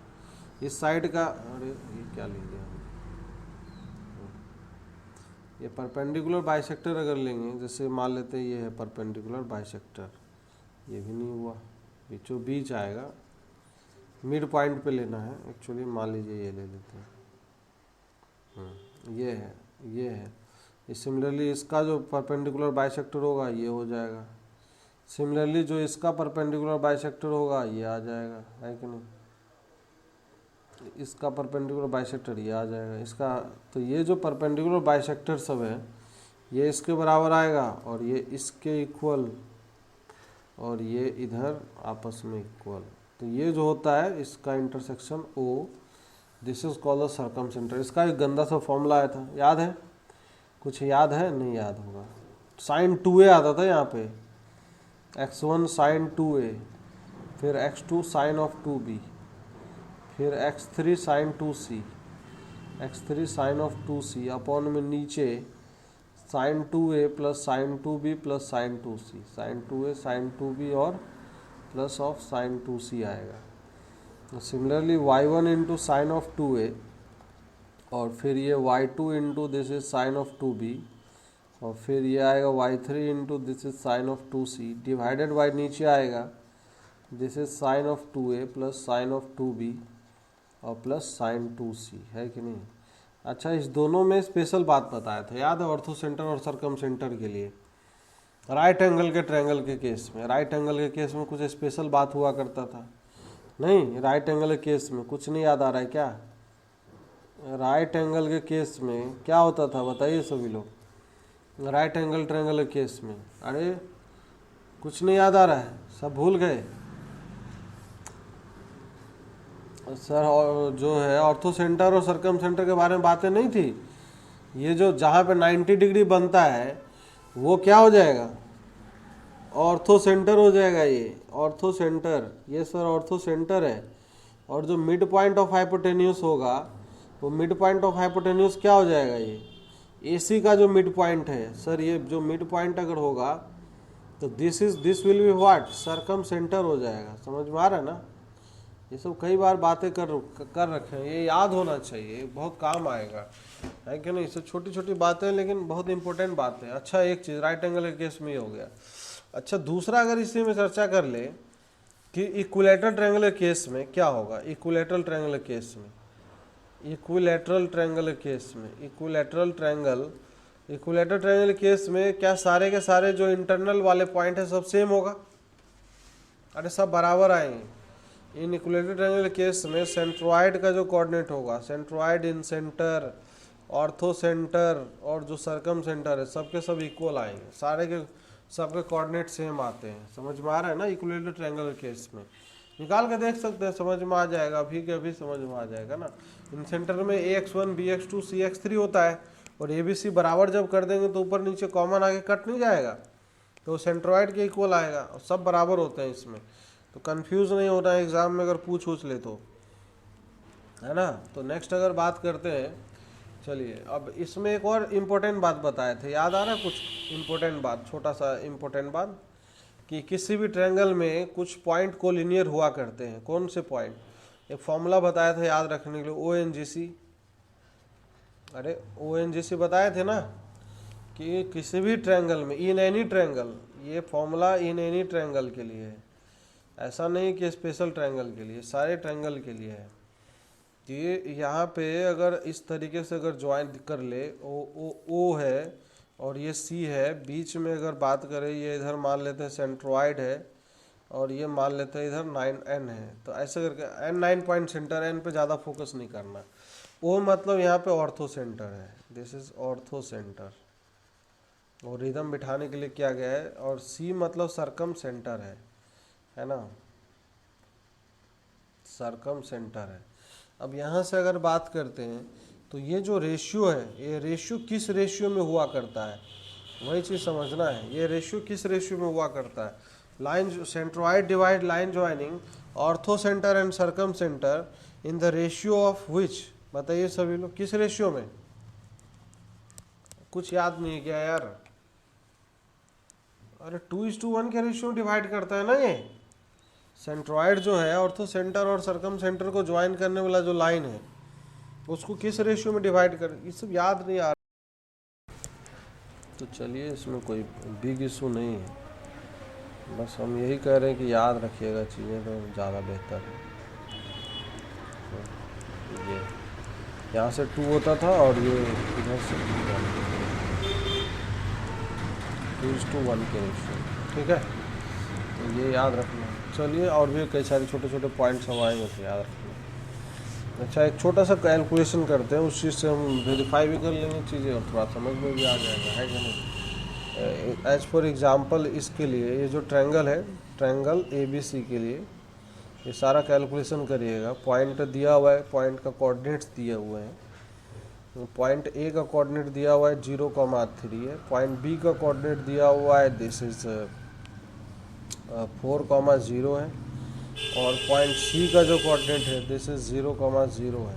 इस साइड का, अरे ये क्या लिया, ये परपेंडिकुलर बाइसेक्टर अगर लेंगे, जैसे मान लेते हैं ये है परपेंडिकुलर बाइसेक्टर, ये भी नहीं हुआ, बीचों बीच आएगा, मिड पॉइंट पे लेना है एक्चुअली, मान लीजिए ये ले लेते हैं, ये है। सिमिलरली इसका जो परपेंडिकुलर बाइसेक्टर होगा ये हो जाएगा, सिमिलरली जो इसका परपेंडिकुलर बाइसेक्टर होगा ये आ जाएगा, है कि नहीं, इसका परपेंडिकुलर बाइसेक्टर ये आ जाएगा इसका। तो ये जो परपेंडिकुलर बाइसेक्टर सब है ये इसके बराबर आएगा और ये इसके इक्वल और ये इधर आपस में इक्वल। तो ये जो होता है इसका intersection O, this is called the circum centre. इसका एक गंदा सा फॉर्मूला आया था, याद है, कुछ याद है, नहीं याद होगा, sin 2A आता था यहाँ पे, x1 sin 2A, फिर x2 sin of 2B, फिर x3 sin 2C अपॉन में नीचे sin 2A plus sin 2B plus sin 2C, sin 2A sin 2B और प्लस ऑफ sin 2C आएगा। Similarly y1 into sine of 2A और फिर ये y2 into this is sine of 2B और फिर ये आएगा y3 into this is sine of 2C divided by नीचे आएगा this is sine of 2A plus sign of 2B और प्लस साइन 2C, है कि नहीं। अच्छा, इस दोनों में स्पेशल बात बताया था, याद है, ऑर्थो सेंटर और सरकम सेंटर के लिए। राइट एंगल के ट्रायंगल के केस में, राइट एंगल के केस में कुछ स्पेशल बात हुआ करता था, नहीं, राइट एंगल के केस में कुछ नहीं याद आ रहा है क्या, राइट एंगल के केस में क्या होता था बताइए सभी लोग, राइट एंगल ट्रायंगल के केस में, अरे कुछ नहीं याद आ रहा है, सब भूल गए सर। और जो है ऑर्थो सेंटर और सरकम सेंटर के बारे में बातें नहीं थी, ये जो जहाँ पे 90 डिग्री बनता है वो क्या हो जाएगा, ऑर्थो सेंटर हो जाएगा। ये ऑर्थो सेंटर, ये सर ऑर्थो सेंटर है। और जो मिड पॉइंट ऑफ हाइपोटेन्यूस होगा वो मिड पॉइंट ऑफ हाइपोटेन्यूस क्या हो जाएगा, ये AC का जो मिड पॉइंट है सर, ये जो मिड पॉइंट अगर होगा तो this will be what, circumcentre हो जाएगा। समझ में आ रहा है ना, ये सब कई बार बातें कर रखे हैं, ये याद होना चाहिए, बहुत काम आएगा, है कि नहीं। इससे छोटी छोटी बातें लेकिन बहुत इंपॉर्टेंट बातें। अच्छा, एक चीज़ राइट एंगल के केस में ये हो गया। अच्छा, दूसरा अगर इसी में चर्चा कर ले कि इक्विलैटरल ट्रायंगल के केस में क्या होगा, इक्विलैटरल ट्रायंगल के केस में, इक्विलैटरल ट्रायंगल के केस में क्या सारे के सारे जो इंटरनल वाले पॉइंट है सब सेम होगा, अरे सब बराबर आएंगे। इन इक्विलैटरल ट्रायंगल के केस में सेंट्रोइड का जो कोऑर्डिनेट होगा, सेंट्रोइड इन सेंटर, ऑर्थो सेंटर और जो सरकम सेंटर है सबके सब इक्वल आएंगे, सारे के सबके कोऑर्डिनेट सेम आते हैं। समझ में आ रहा है ना, इक्विलैटरल ट्रायंगल के केस में निकाल के देख सकते हैं, समझ में आ जाएगा, अभी के अभी समझ में आ जाएगा ना। इन सेंटर में AX1 BX2 CX3 होता है और ABC बराबर जब कर देंगे तो ऊपर नीचे कॉमन आगे कट नहीं जाएगा, तो सेंट्रोइड के इक्वल आएगा और सब बराबर होते हैं इसमें, तो कंफ्यूज नहीं होना है एग्जाम में अगर पूछ ले तो, है ना। तो नेक्स्ट अगर बात करते हैं, चलिए अब इसमें एक और इम्पोर्टेंट बात बताए थे, याद आ रहा है कुछ इम्पोर्टेंट बात, छोटा सा इम्पोर्टेंट बात, कि किसी भी ट्रायंगल में कुछ पॉइंट कोलिनियर हुआ करते हैं। कौन से पॉइंट, एक फॉर्मूला बताया था याद रखने के लिए, ONGC। अरे ONGC बताए थे ना कि किसी भी ट्रायंगल में, इन एनी ट्रायंगल, ये फॉर्मूला इन एनी ट्रायंगल के लिए है, ऐसा नहीं कि स्पेशल ट्रायंगल के लिए, सारे ट्रायंगल के लिए है। ये यहाँ पे अगर इस तरीके से अगर ज्वाइन कर ले, ओ है और ये सी है, बीच में अगर बात करें, ये इधर मान लेते हैं सेंट्रोइड है और ये मान लेते हैं इधर 9n है, तो ऐसे करके n 9 पॉइंट सेंटर, n पे ज़्यादा फोकस नहीं करना। ओ मतलब यहाँ पे ऑर्थो सेंटर है, दिस इज ऑर्थो सेंटर, और रिदम बिठाने के लिए किया गया है। और सी मतलब सरकम सेंटर है ना, सरकम सेंटर है। अब यहाँ से अगर बात करते हैं तो ये जो रेशियो है, ये रेशियो किस रेशियो में हुआ करता है, वही चीज़ समझना है। ये रेशियो किस रेशियो में हुआ करता है, line centroid divide line joining orthocentre and circumcentre in the ratio of which, बताइए सभी लोग किस रेशियो में। कुछ याद नहीं क्या यार, अरे 2:1 के रेशियो में डिवाइड करता है ना ये। सेंट्रोइड जो है ऑर्थो सेंटर और सरकम सेंटर को ज्वाइन करने वाला जो लाइन है, उसको किस रेशियो में डिवाइड कर, ये सब याद नहीं आ रहा। तो चलिए इसमें कोई बिग इशू नहीं है, बस हम यही कह रहे हैं कि याद रखिएगा चीज़ें तो ज़्यादा बेहतर है। तो ये यहाँ से 2 होता था और ये इधर से 2:1 के रेशियो, ठीक है, तो ये याद रखना। चलिए और भी कई सारे छोटे छोटे पॉइंट्स हम आएंगे तो याद रखना। अच्छा एक छोटा सा कैलकुलेशन करते हैं, उस चीज़ से हम वेरीफाई भी कर लेंगे चीज़ें और थोड़ा समझ में भी आ जाएगा, है कि नहीं। एज फॉर एग्जांपल इसके लिए ये जो ट्रायंगल है, ट्रायंगल ABC के लिए ये सारा कैलकुलेशन करिएगा। पॉइंट दिया हुआ है, पॉइंट का कोऑर्डिनेट्स दिए हुए हैं। पॉइंट A का कोऑर्डिनेट दिया हुआ है 0,3 है, पॉइंट B का कोऑर्डिनेट दिया हुआ है दिस इज 4,0 है, और पॉइंट C का जो कोऑर्डिनेट है दिस इज 0,0 है।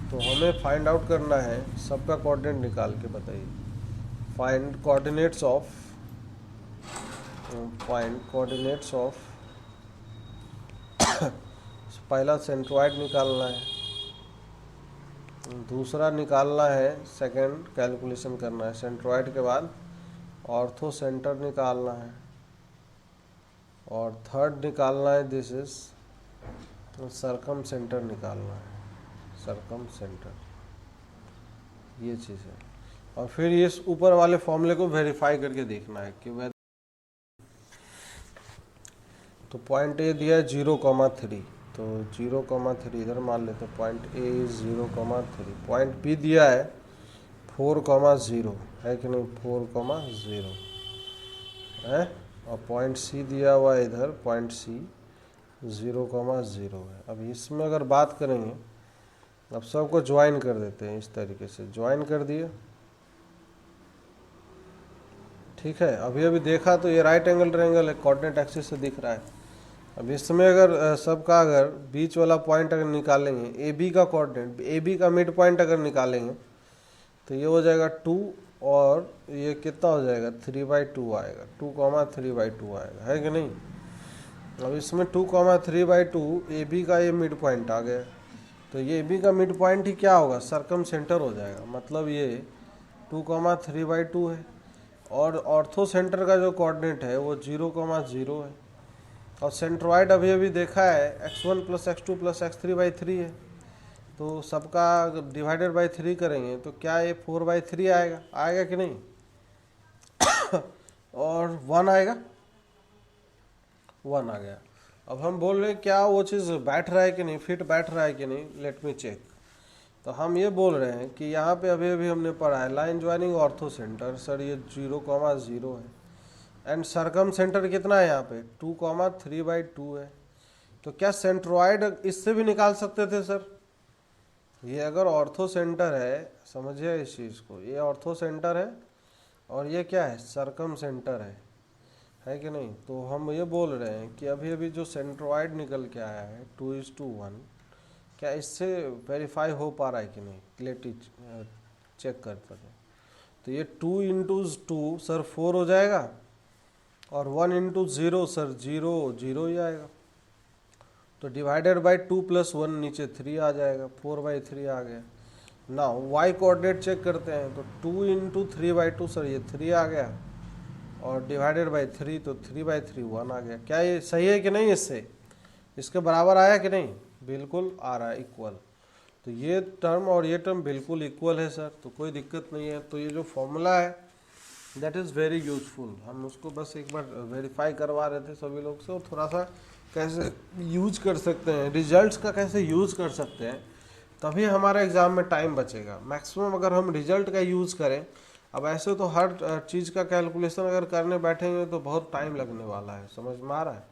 तो हमें फाइंड आउट करना है सबका कोऑर्डिनेट निकाल के बताइए। Find coordinates of, find coordinates of पहला सेंट्रोइड निकालना है, दूसरा निकालना है, सेकंड कैलकुलेशन करना है सेंट्रोइड के बाद ऑर्थो सेंटर निकालना है, और थर्ड निकालना है दिस इज सरकम सेंटर निकालना है, सरकम सेंटर, ये चीज़ है। और फिर ये ऊपर वाले फॉर्मूले को वेरीफाई करके देखना है कि वह, तो पॉइंट A दिया है 0,3, तो 0,3 इधर मान लेते हैं, point A is 0,3। Point B दिया है 4,0 है कि नहीं, 4,0 है, और पॉइंट C दिया हुआ है इधर, पॉइंट C 0,0 है। अब इसमें अगर बात करेंगे, अब सबको ज्वाइन कर देते हैं, इस तरीके से ज्वाइन कर दिए, ठीक है। अभी अभी देखा तो ये राइट एंगल ट्रायंगल है, कोऑर्डिनेट एक्सिस से दिख रहा है। अब इसमें अगर सबका अगर बीच वाला पॉइंट अगर निकालेंगे, AB का कोऑर्डिनेट, AB का मिड पॉइंट अगर निकालेंगे तो ये हो जाएगा 2, और ये कितना हो जाएगा 3/2 आएगा, 2,3/2 आएगा, है कि नहीं। अब इसमें 2,3/2 AB का ये मिड पॉइंट आ गया, तो ये AB का मिड पॉइंट ही क्या होगा, सरकम सेंटर हो जाएगा, मतलब ये 2,3/2 है। और ऑर्थो सेंटर का जो कोऑर्डिनेट है वो 0,0 है, और सेंट्रोइड अभी अभी देखा है x1 + x2 + x3/3 है, तो सबका डिवाइडेड बाई 3 करेंगे तो क्या ये 4/3 आएगा, आएगा कि नहीं और 1 आएगा, 1 आ गया। अब हम बोल रहे हैं क्या वो चीज़ बैठ रहा है कि नहीं, फिट बैठ रहा है कि नहीं, लेट मी चेक। तो हम ये बोल रहे हैं कि यहाँ पे अभी अभी हमने पढ़ा है line joining ortho centre, sir ये 0,0 है, एंड सरकम सेंटर कितना है यहाँ पे 2,3/2 है। तो क्या सेंट्रोइड इससे भी निकाल सकते थे सर, ये अगर ऑर्थो सेंटर है, समझिए इस चीज़ को, ये ऑर्थो सेंटर है और ये क्या है, सरकम सेंटर है कि नहीं। तो हम ये बोल रहे हैं कि अभी अभी जो सेंट्रोइड निकल के आया है 2:1, क्या इससे वेरीफाई हो पा रहा है कि नहीं, क्लियरली चेक कर सकें। तो ये 2 × 2 सर 4 हो जाएगा, और 1 × 0 सर 0 ही आएगा। तो डिवाइडेड बाई 2 + 1 नीचे 3 आ जाएगा, 4/3 आ गया। ना वाई कोऑर्डिनेट चेक करते हैं तो 2 × 3/2 सर ये 3 आ गया, और डिवाइडेड बाई 3 तो 3/3 1 आ गया। क्या ये सही है कि नहीं? इससे इसके बराबर आया कि नहीं? बिल्कुल आ रहा है, इक्वल। तो ये टर्म और ये टर्म बिल्कुल इक्वल है सर, तो कोई दिक्कत नहीं है। तो ये जो फॉर्मूला है दैट इज़ वेरी यूजफुल। हम उसको बस एक बार वेरीफाई करवा रहे थे सभी लोग से, और थोड़ा सा कैसे यूज कर सकते हैं, रिजल्ट्स का कैसे यूज कर सकते हैं, तभी हमारे एग्ज़ाम में टाइम बचेगा। मैक्सिमम अगर हम रिजल्ट का यूज़ करें, अब ऐसे तो हर चीज़ का कैलकुलेशन अगर करने बैठेंगे तो बहुत टाइम लगने वाला है, समझ में आ रहा है?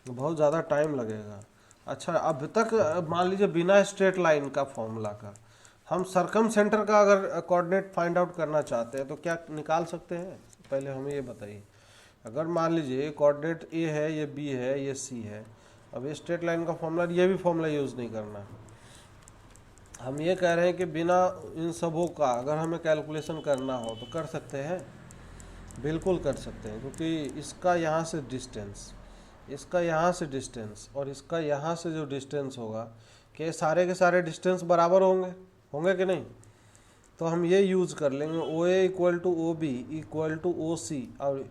बहुत ज़्यादा टाइम लगेगा। अच्छा, अब तक मान लीजिए बिना स्ट्रेट लाइन का फॉर्मूला का हम सरकम सेंटर का अगर कोऑर्डिनेट फाइंड आउट करना चाहते हैं तो क्या निकाल सकते हैं? पहले हमें ये बताइए। अगर मान लीजिए कोऑर्डिनेट ए है, ये बी है, ये सी है, अब ये स्ट्रेट लाइन का फॉर्मूला, ये भी फॉर्मूला यूज़ नहीं करना है। हम ये कह रहे हैं कि बिना इन सबों का अगर हमें कैलकुलेशन करना हो तो कर सकते हैं, बिल्कुल कर सकते हैं, क्योंकि इसका यहाँ से डिस्टेंस, इसका यहाँ से डिस्टेंस और इसका यहाँ से जो डिस्टेंस होगा, कि सारे के सारे डिस्टेंस बराबर होंगे, होंगे कि नहीं? तो हम ये यूज़ कर लेंगे OA = OB = OC, और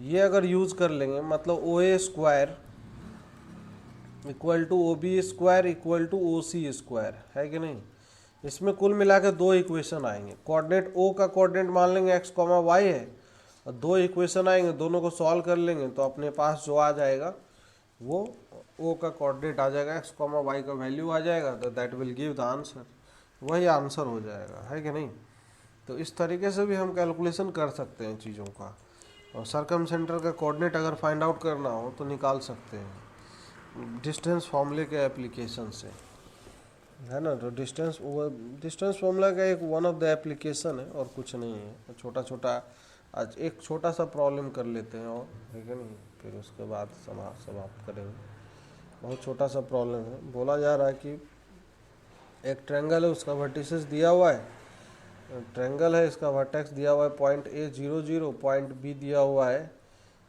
ये अगर यूज़ कर लेंगे मतलब OA² = OB² = OC², है कि नहीं? इसमें कुल मिला के 2 इक्वेशन आएंगे। कोऑर्डिनेट O का कोऑर्डिनेट मान लेंगे x, y है, और 2 इक्वेशन आएंगे, दोनों को सॉल्व कर लेंगे तो अपने पास जो आ जाएगा वो O का कोऑर्डिनेट आ जाएगा, x, y का वैल्यू आ जाएगा, तो that will give the answer, वही आंसर हो जाएगा, है कि नहीं? तो इस तरीके से भी हम कैलकुलेशन कर सकते हैं चीज़ों का, और सरकम सेंटर का कोऑर्डिनेट अगर फाइंड आउट करना हो तो निकाल सकते हैं डिस्टेंस फॉर्मूले के एप्लीकेशन से, है ना? तो डिस्टेंस फॉर्मूला का एक वन ऑफ द एप्लीकेशन है, और कुछ नहीं है। छोटा छोटा आज एक छोटा सा प्रॉब्लम कर लेते हैं, और है कि नहीं, फिर उसके बाद समाप्त करेंगे। बहुत छोटा सा प्रॉब्लम है। बोला जा रहा है कि एक ट्रायंगल है, उसका वर्टिसेस दिया हुआ है, ट्रायंगल है, इसका वर्टेक्स दिया हुआ है पॉइंट A 0 0, पॉइंट B दिया हुआ है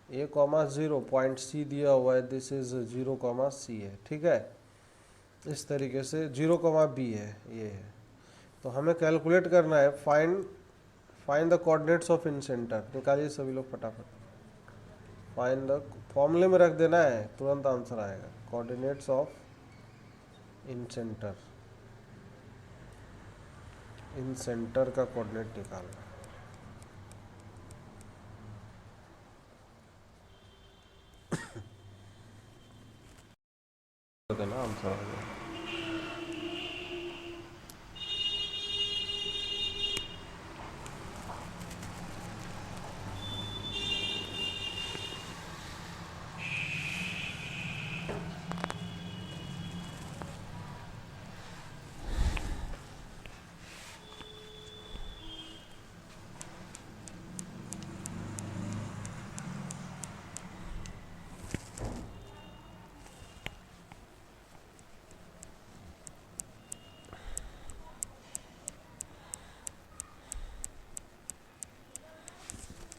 A,0, पॉइंट C दिया हुआ है दिस इज 0, C है, ठीक है? इस तरीके से 0, B है, ये है। तो हमें कैलकुलेट करना है, find the coordinates of in centre. निकालिए सभी लोग फटाफट, फाइंड द, फॉर्मूले में रख देना है, तुरंत आंसर आएगा। Coordinates of in centre, in centre का कोऑर्डिनेट निकालना। देना आंसर आ गया।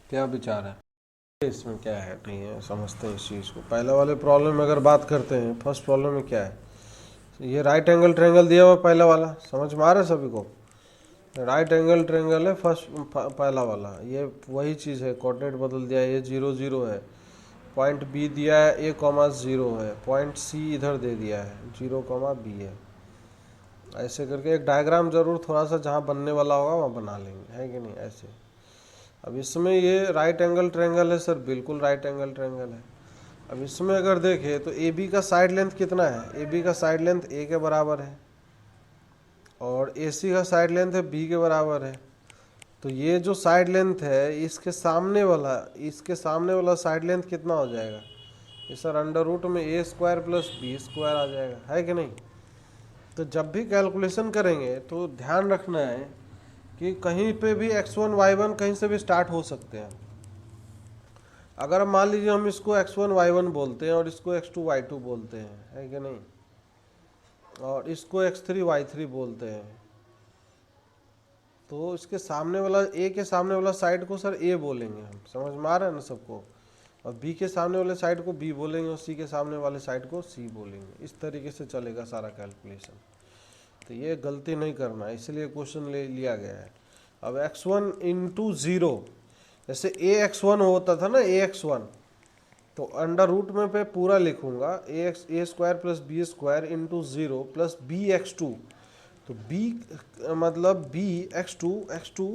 क्या विचार है इसमें, क्या है नहीं है, समझते हैं इस चीज़ को। पहले वाले प्रॉब्लम में अगर बात करते हैं, फर्स्ट प्रॉब्लम में क्या है, ये राइट एंगल ट्रायंगल दिया हुआ पहला वाला, समझ में आ रहा है सभी को? राइट एंगल ट्रायंगल है फर्स्ट, पहला वाला, ये वही चीज़ है। कोऑर्डिनेट बदल दिया, ये 0 0 है, पॉइंट B दिया है A,0 है, पॉइंट C इधर दे दिया है 0, B है। ऐसे करके एक डायग्राम जरूर थोड़ा सा जहाँ बनने वाला होगा वहाँ बना लेंगे, है कि नहीं? ऐसे। अब इसमें ये राइट एंगल ट्रायंगल है सर, बिल्कुल राइट एंगल ट्रायंगल है। अब इसमें अगर देखें तो AB का साइड लेंथ कितना है? AB का साइड लेंथ A के बराबर है, और AC का साइड लेंथ है B के बराबर है। तो ये जो साइड लेंथ है, इसके सामने वाला साइड लेंथ कितना हो जाएगा? ये सर √ में A² + B² आ जाएगा, है कि नहीं? तो जब भी कैलकुलेशन करेंगे तो ध्यान रखना है कि कहीं पे भी x1 y1 कहीं से भी स्टार्ट हो सकते हैं। अगर मान लीजिए हम इसको x1 y1 बोलते हैं और इसको x2 y2 बोलते हैं, है कि नहीं, और इसको x3 y3 बोलते हैं, तो इसके सामने वाला A के सामने वाला साइड को सर A बोलेंगे हम, समझ में आ रहा है ना सबको? और बी के सामने वाले साइड को बी बोलेंगे और सी के सामने वाले साइड को सी बोलेंगे। इस तरीके से चलेगा सारा कैलकुलेशन। तो ये गलती नहीं करना, इसलिए क्वेश्चन ले लिया गया है। अब x1 इंटू 0, जैसे ax1 होता था ना, ax1, तो अंडर रूट में पे पूरा लिखूंगा a square plus B square into 0 plus B x2। तो b मतलब b x2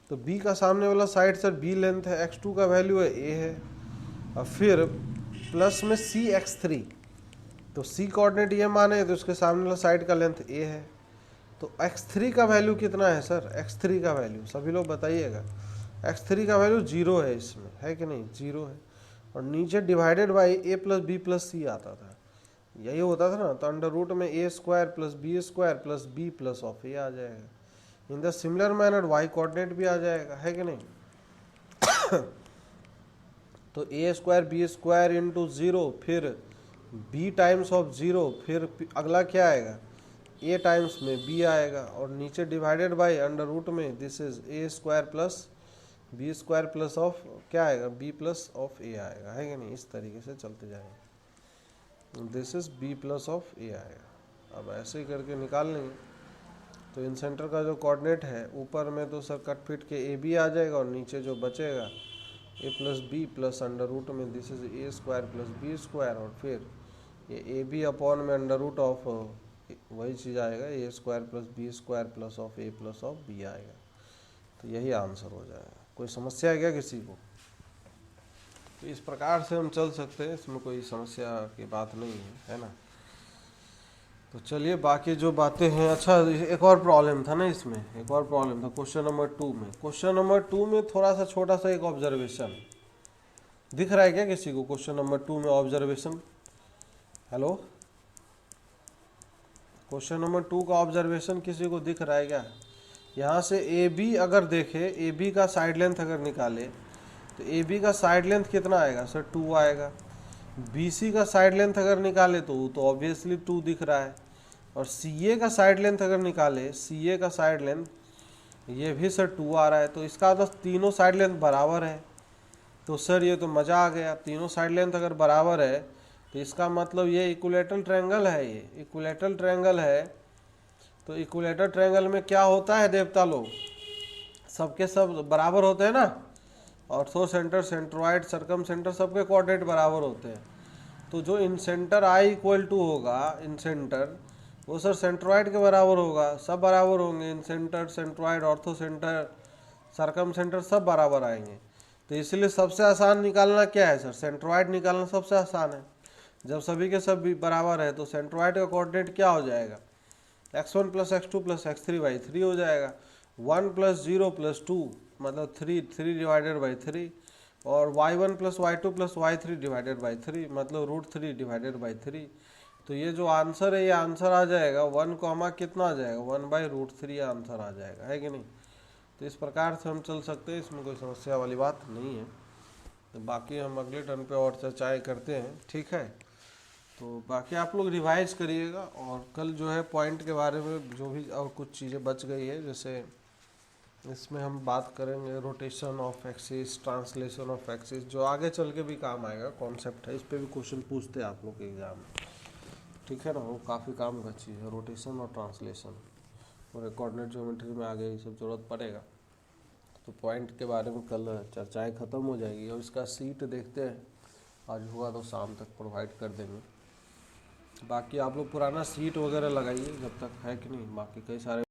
तो b का सामने वाला साइड सर b लेंथ है, x2 का वैल्यू है a है, और फिर प्लस में c x3, तो c कोऑर्डिनेट ये माने तो उसके सामने वाला साइड का लेंथ a है। तो x3 का वैल्यू कितना है सर, x3 का वैल्यू सभी लोग बताइएगा। x3 का वैल्यू 0 है, इसमें है कि नहीं, 0 है। और नीचे divided by a plus B plus C आता था, यही होता था ना। तो अंडर रूट में a square plus B square plus B plus of a आ जाएगा। In the similar manner y coordinate भी आ जाएगा, है कि नहीं। तो a square B square into 0, फिर b टाइम्स ऑफ 0, फिर अगला क्या आएगा, a टाइम्स में b आएगा, और नीचे डिवाइडेड बाई अंडर रूट में this is a square plus B square plus of क्या आएगा, b प्लस ऑफ a आएगा, है कि नहीं। इस तरीके से चलते जाएंगे, this is b plus of a आएगा। अब ऐसे ही करके निकाल लेंगे। तो इन सेंटर का जो कोऑर्डिनेट है ऊपर में तो सर कट फिट के ए बी आ जाएगा, और नीचे जो बचेगा A plus B plus under root में this is A square plus B square, और फिर ये ए बी अपॉन में अंडर रूट ऑफ वही चीज़ आएगा, A square plus B square plus of A plus of B आएगा। तो यही आंसर हो जाएगा। कोई समस्या है क्या किसी को? तो इस प्रकार से हम चल सकते हैं, इसमें कोई समस्या की बात नहीं है, है ना। तो चलिए बाकी जो बातें हैं, अच्छा एक और प्रॉब्लम था ना इसमें, एक और प्रॉब्लम था क्वेश्चन नंबर 2 में। क्वेश्चन नंबर 2 में थोड़ा सा छोटा सा एक ऑब्जर्वेशन दिख रहा है क्या किसी को? क्वेश्चन नंबर 2 में ऑब्जर्वेशन, हेलो, क्वेश्चन नंबर 2 का ऑब्जर्वेशन किसी को दिख रहा है क्या? यहाँ से ए बी अगर देखे, ए बी का साइड लेंथ अगर निकाले तो ए बी का साइड लेंथ कितना आएगा सर, 2 आएगा। बी सी का साइड लेंथ अगर निकाले तो ऑब्वियसली 2 दिख रहा है। और सी ए का साइड लेंथ अगर निकाले, सी ए का साइड लेंथ ये भी सर 2 आ रहा है। तो इसका तो तीनों साइड लेंथ बराबर है। तो सर ये तो मज़ा आ गया, तीनों साइड लेंथ अगर बराबर है तो इसका मतलब ये इक्विलेटरल ट्रायंगल है, ये इक्विलेटरल ट्रायंगल है। तो इक्विलेटरल ट्रायंगल में क्या होता है देवता लोग, सबके सब बराबर होते हैं ना। Orthocentre, centroid, circumcentre, सबके कोऑर्डिनेट बराबर होते हैं। तो जो incentre I equal to होगा, इन सेंटर वो सर सेंट्रोइड के बराबर होगा, सब बराबर होंगे। Incentre, centroid, orthocentre, circumcentre सब बराबर आएंगे। तो इसलिए सबसे आसान निकालना क्या है सर, सेंट्रोइड निकालना सबसे आसान है। जब सभी के सब बराबर है तो सेंट्रोइड का कोऑर्डिनेट क्या हो जाएगा, x1 plus x2 plus x3/3 हो जाएगा। 1 प्लस 0 प्लस 2 मतलब 3 डिवाइडेड बाई 3, और y1 plus y2 plus y3 divided by 3 मतलब √3 डिवाइडेड बाई 3। तो ये जो आंसर है, ये आंसर आ जाएगा 1 कॉमा कितना आ जाएगा, 1/√3 आंसर आ जाएगा, है कि नहीं। तो इस प्रकार से हम चल सकते हैं, इसमें कोई समस्या वाली बात नहीं है। तो बाकी हम अगले टर्न पे और चर्चाएँ करते हैं, ठीक है। तो बाकी आप लोग रिवाइज करिएगा, और कल जो है पॉइंट के बारे में जो भी और कुछ चीज़ें बच गई है, जैसे इसमें हम बात करेंगे rotation of axis, translation of axis, जो आगे चल के भी काम आएगा, कॉन्सेप्ट है, इस पर भी क्वेश्चन पूछते हैं आप लोग के एग्जाम में, ठीक है ना। वो काफ़ी काम का चीज़ है, रोटेशन और ट्रांसलेशन, और कोऑर्डिनेट ज्योमेट्री में आगे ये सब जरूरत पड़ेगा। तो पॉइंट के बारे में कल चर्चाएँ ख़त्म हो जाएगी, और इसका सीट देखते हैं, आज हुआ तो शाम तक प्रोवाइड कर देंगे। बाकी आप लोग पुराना सीट वगैरह लगाइए जब तक, है कि नहीं। बाकी कई सारे